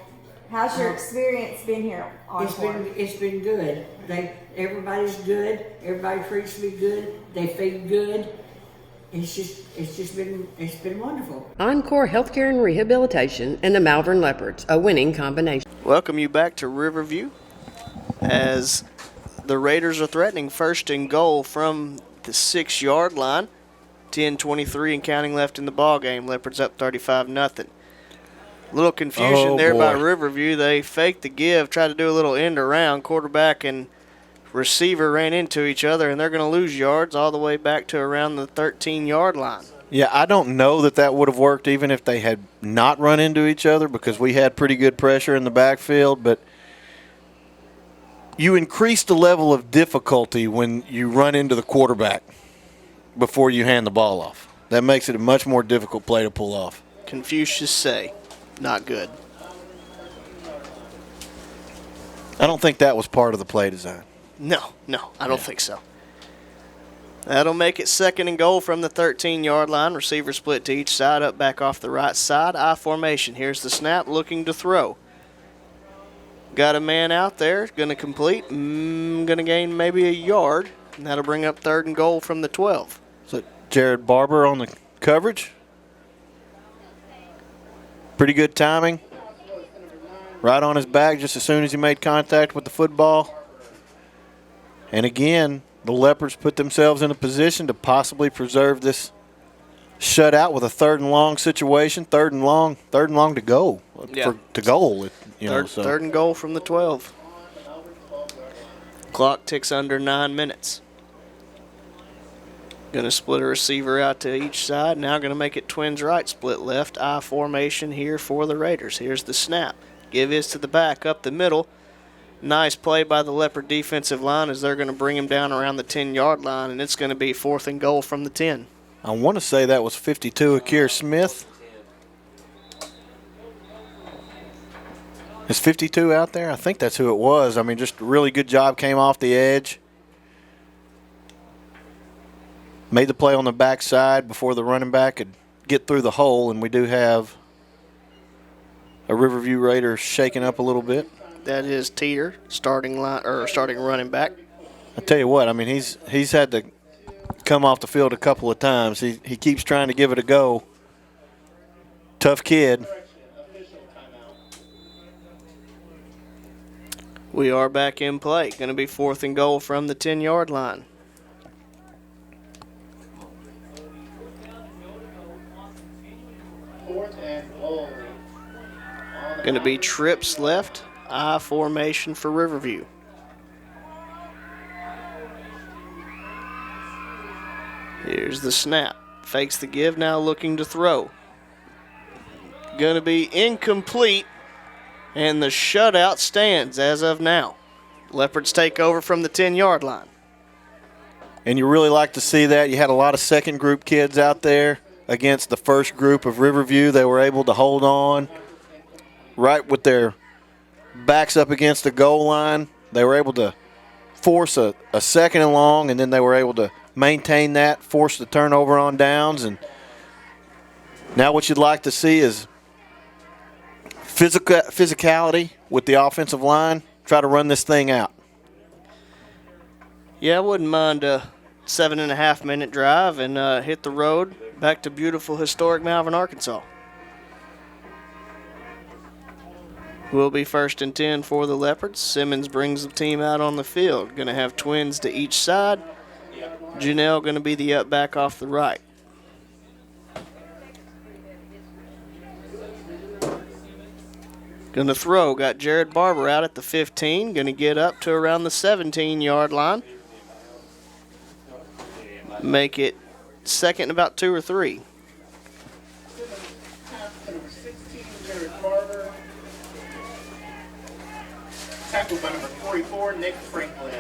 How's your experience been here, Encore? It's been good. Everybody's good. Everybody treats me good. They feed good. It's been wonderful. Encore Healthcare and Rehabilitation and the Malvern Leopards, a winning combination. Welcome you back to Riverview as the Raiders are threatening 1st and goal from the 6-yard line. 10:23 and counting left in the ball game. Leopards up 35-0. Little confusion by Riverview. They faked the give, tried to do a little end around. Quarterback and receiver ran into each other, and they're going to lose yards all the way back to around the 13-yard line. Yeah, I don't know that would have worked even if they had not run into each other because we had pretty good pressure in the backfield, but you increase the level of difficulty when you run into the quarterback before you hand the ball off. That makes it a much more difficult play to pull off. Confucius say, not good. I don't think that was part of the play design. No, I don't think so. That'll make it 2nd and goal from the 13-yard line. Receiver split to each side, up back off the right side. I formation. Here's the snap, looking to throw. Got a man out there, going to complete, going to gain maybe a yard, and that'll bring up 3rd and goal from the 12. So Jared Barber on the coverage. Pretty good timing. Right on his back just as soon as he made contact with the football. And again, the Leopards put themselves in a position to possibly preserve this shutout with a 3rd and long situation. 3rd and long to go. Yeah. To goal. 3rd and goal from the 12. Clock ticks under 9 minutes. Going to split a receiver out to each side. Now going to make it twins right, split left. I formation here for the Raiders. Here's the snap. Give is to the back, up the middle. Nice play by the Leopard defensive line as they're going to bring him down around the 10-yard line, and it's going to be 4th and goal from the 10. I want to say that was 52 Akir Smith. Is 52 out there? I think that's who it was. I mean, just a really good job, came off the edge. Made the play on the backside before the running back could get through the hole, and we do have a Riverview Raider shaking up a little bit. That is Teeter, starting running back. I tell you what, I mean, he's had to come off the field a couple of times. He keeps trying to give it a go. Tough kid. We are back in play. Going to be 4th and goal from the 10-yard line. Going to be trips left, I formation for Riverview. Here's the snap. Fakes the give, now looking to throw. Going to be incomplete, and the shutout stands as of now. Leopards take over from the 10-yard line. And you really like to see that. You had a lot of second group kids out there against the first group of Riverview. They were able to hold on right with their backs up against the goal line. They were able to force a second and long, and then they were able to maintain that, force the turnover on downs. And now what you'd like to see is physicality with the offensive line. Try to run this thing out. Yeah, I wouldn't mind a 7.5-minute drive and hit the road back to beautiful, historic Malvern, Arkansas. Will be 1st and 10 for the Leopards. Simmons brings the team out on the field. Going to have twins to each side. Janelle going to be the up back off the right. Going to throw. Got Jared Barber out at the 15. Going to get up to around the 17-yard line. Make it second and about 2 or 3. Tackled by number 44, Nick Franklin.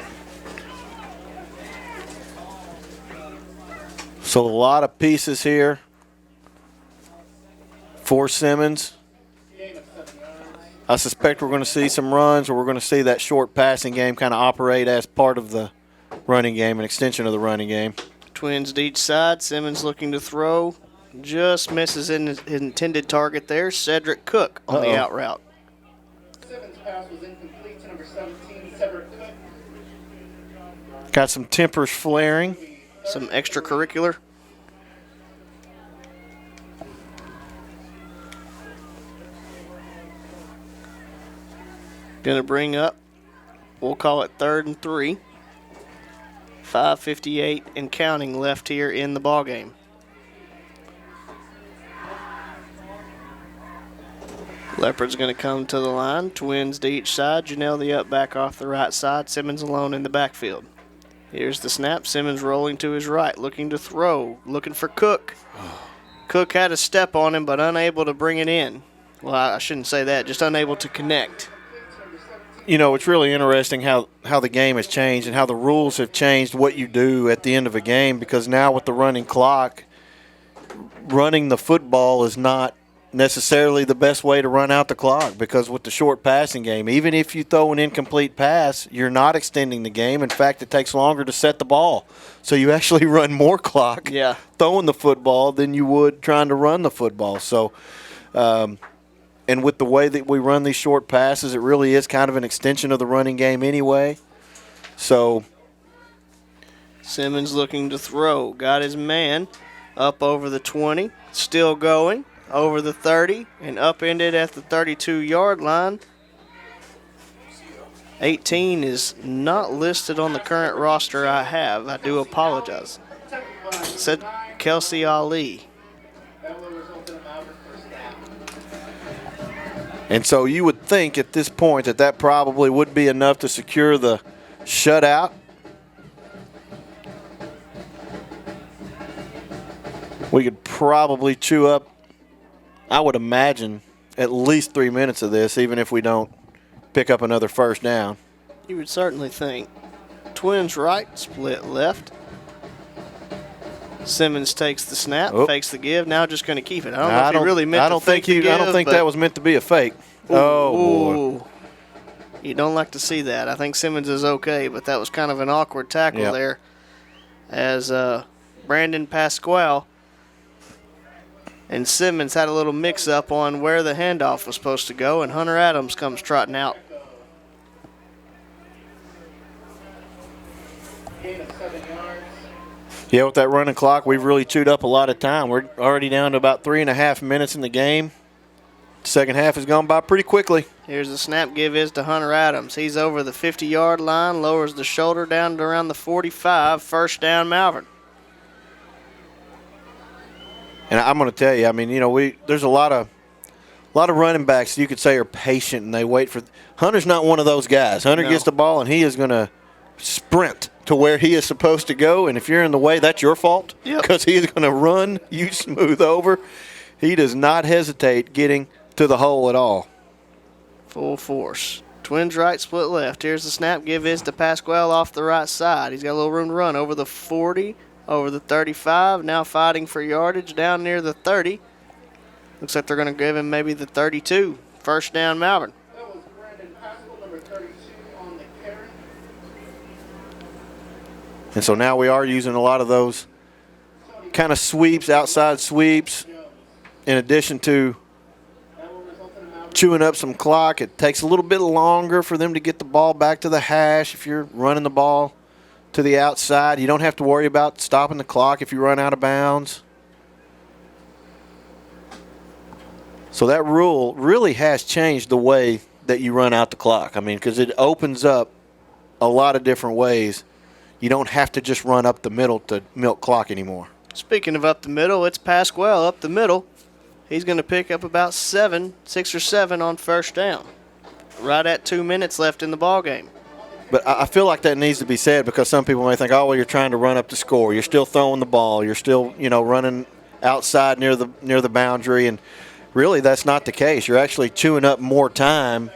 So a lot of pieces here for Simmons. I suspect we're going to see some runs, or we're going to see that short passing game kind of operate as part of the running game, an extension of the running game. Twins to each side. Simmons looking to throw. Just misses in his intended target there. Cedric Cook on the out route. Simmons' pass was incomplete to number 17, Cedric Cook. Got some tempers flaring. Some extracurricular. Going to bring up, we'll call it 3rd and 3. 5:58 and counting left here in the ballgame. Leopard's going to come to the line. Twins to each side. Janelle the up back off the right side. Simmons alone in the backfield. Here's the snap. Simmons rolling to his right, looking to throw, looking for Cook. Cook had a step on him, but unable to bring it in. Well, I shouldn't say that, just unable to connect. You know, it's really interesting how the game has changed and how the rules have changed what you do at the end of a game, because now with the running clock, running the football is not necessarily the best way to run out the clock, because with the short passing game, even if you throw an incomplete pass, you're not extending the game. In fact, it takes longer to set the ball. So you actually run more clock throwing the football than you would trying to run the football. So, and with the way that we run these short passes, it really is kind of an extension of the running game anyway. So Simmons looking to throw. Got his man up over the 20. Still going. Over the 30 and upended at the 32-yard line. 18 is not listed on the current roster I have. I do apologize. It said Kelsey Ali. And so you would think at this point that probably would be enough to secure the shutout. We could probably chew up, I would imagine, at least 3 minutes of this, even if we don't pick up another first down. You would certainly think. Twins right, split left. Simmons takes the snap, fakes the give. Now just going to keep it. I don't know if he really meant to fake the give. I don't think that was meant to be a fake. Boy. You don't like to see that. I think Simmons is okay, but that was kind of an awkward tackle there. As Brandon Pasquale and Simmons had a little mix-up on where the handoff was supposed to go, and Hunter Adams comes trotting out. Yeah, with that running clock, we've really chewed up a lot of time. We're already down to about 3.5 minutes in the game. Second half has gone by pretty quickly. Here's the snap give is to Hunter Adams. He's over the 50-yard line, lowers the shoulder down to around the 45, first down Malvern. And I'm going to tell you, I mean, you know, there's a lot of lot of running backs you could say are patient and they wait for. Hunter's not one of those guys. Hunter gets the ball and he is going to sprint to where he is supposed to go. And if you're in the way, that's your fault because he is going to run you smooth over. He does not hesitate getting to the hole at all. Full force. Twins right, split left. Here's the snap. Give is to Pasquale off the right side. He's got a little room to run over the 40, over the 35. Now fighting for yardage down near the 30. Looks like they're going to give him maybe the 32. First down, Malvern. And so now we are using a lot of those kind of sweeps, outside sweeps, in addition to chewing up some clock. It takes a little bit longer for them to get the ball back to the hash if you're running the ball to the outside. You don't have to worry about stopping the clock if you run out of bounds. So that rule really has changed the way that you run out the clock. I mean, because it opens up a lot of different ways. You don't have to just run up the middle to milk clock anymore. Speaking of up the middle, it's Pasquale up the middle. He's going to pick up about 6 or 7 on first down. Right at 2 minutes left in the ball game. But I feel like that needs to be said because some people may think, oh, well, you're trying to run up the score. You're still throwing the ball. You're still, running outside near the boundary. And really, that's not the case. You're actually chewing up more time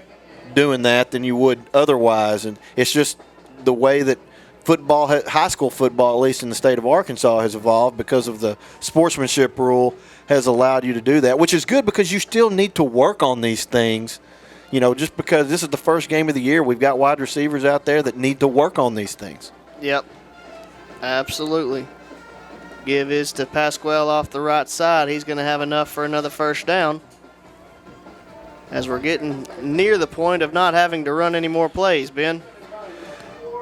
doing that than you would otherwise. And it's just the way that football, high school football, at least in the state of Arkansas, has evolved because of the sportsmanship rule has allowed you to do that, which is good because you still need to work on these things. Just because this is the first game of the year, we've got wide receivers out there that need to work on these things. Yep, absolutely. Give is to Pasquale off the right side. He's going to have enough for another first down as we're getting near the point of not having to run any more plays, Ben.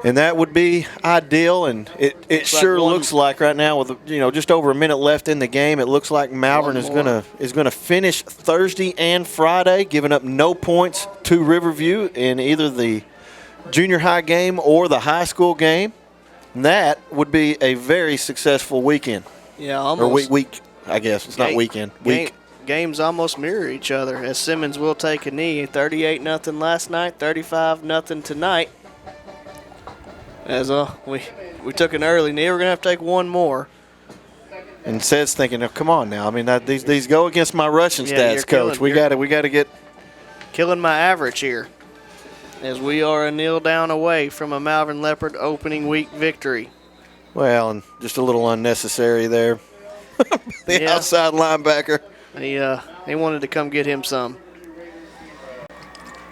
And that would be ideal, and it sure looks like right now with just over a minute left in the game, it looks like Malvern is gonna finish Thursday and Friday, giving up no points to Riverview in either the junior high game or the high school game. And that would be a very successful weekend. Yeah, almost. Or week, I guess. It's not weekend. Week. Games almost mirror each other as Simmons will take a knee. 38-0 last night, 35-0 tonight. As we took an early knee, we're going to have to take one more. And Seth's thinking, oh, come on now. I mean, these go against my rushing stats, Coach. We got to get killing my average here. As we are a kneel down away from a Malvern Leopard opening week victory. Well, and just a little unnecessary there. Outside linebacker. He wanted to come get him some.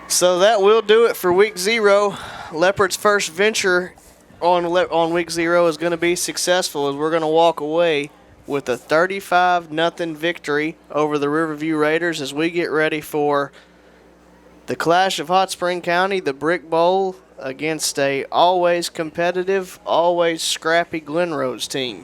So that will do it for week 0. Leopard's first venture on week 0 is going to be successful as we're going to walk away with a 35-0 victory over the Riverview Raiders as we get ready for the clash of Hot Spring County, the Brick Bowl, against a always competitive, always scrappy Glen Rose team.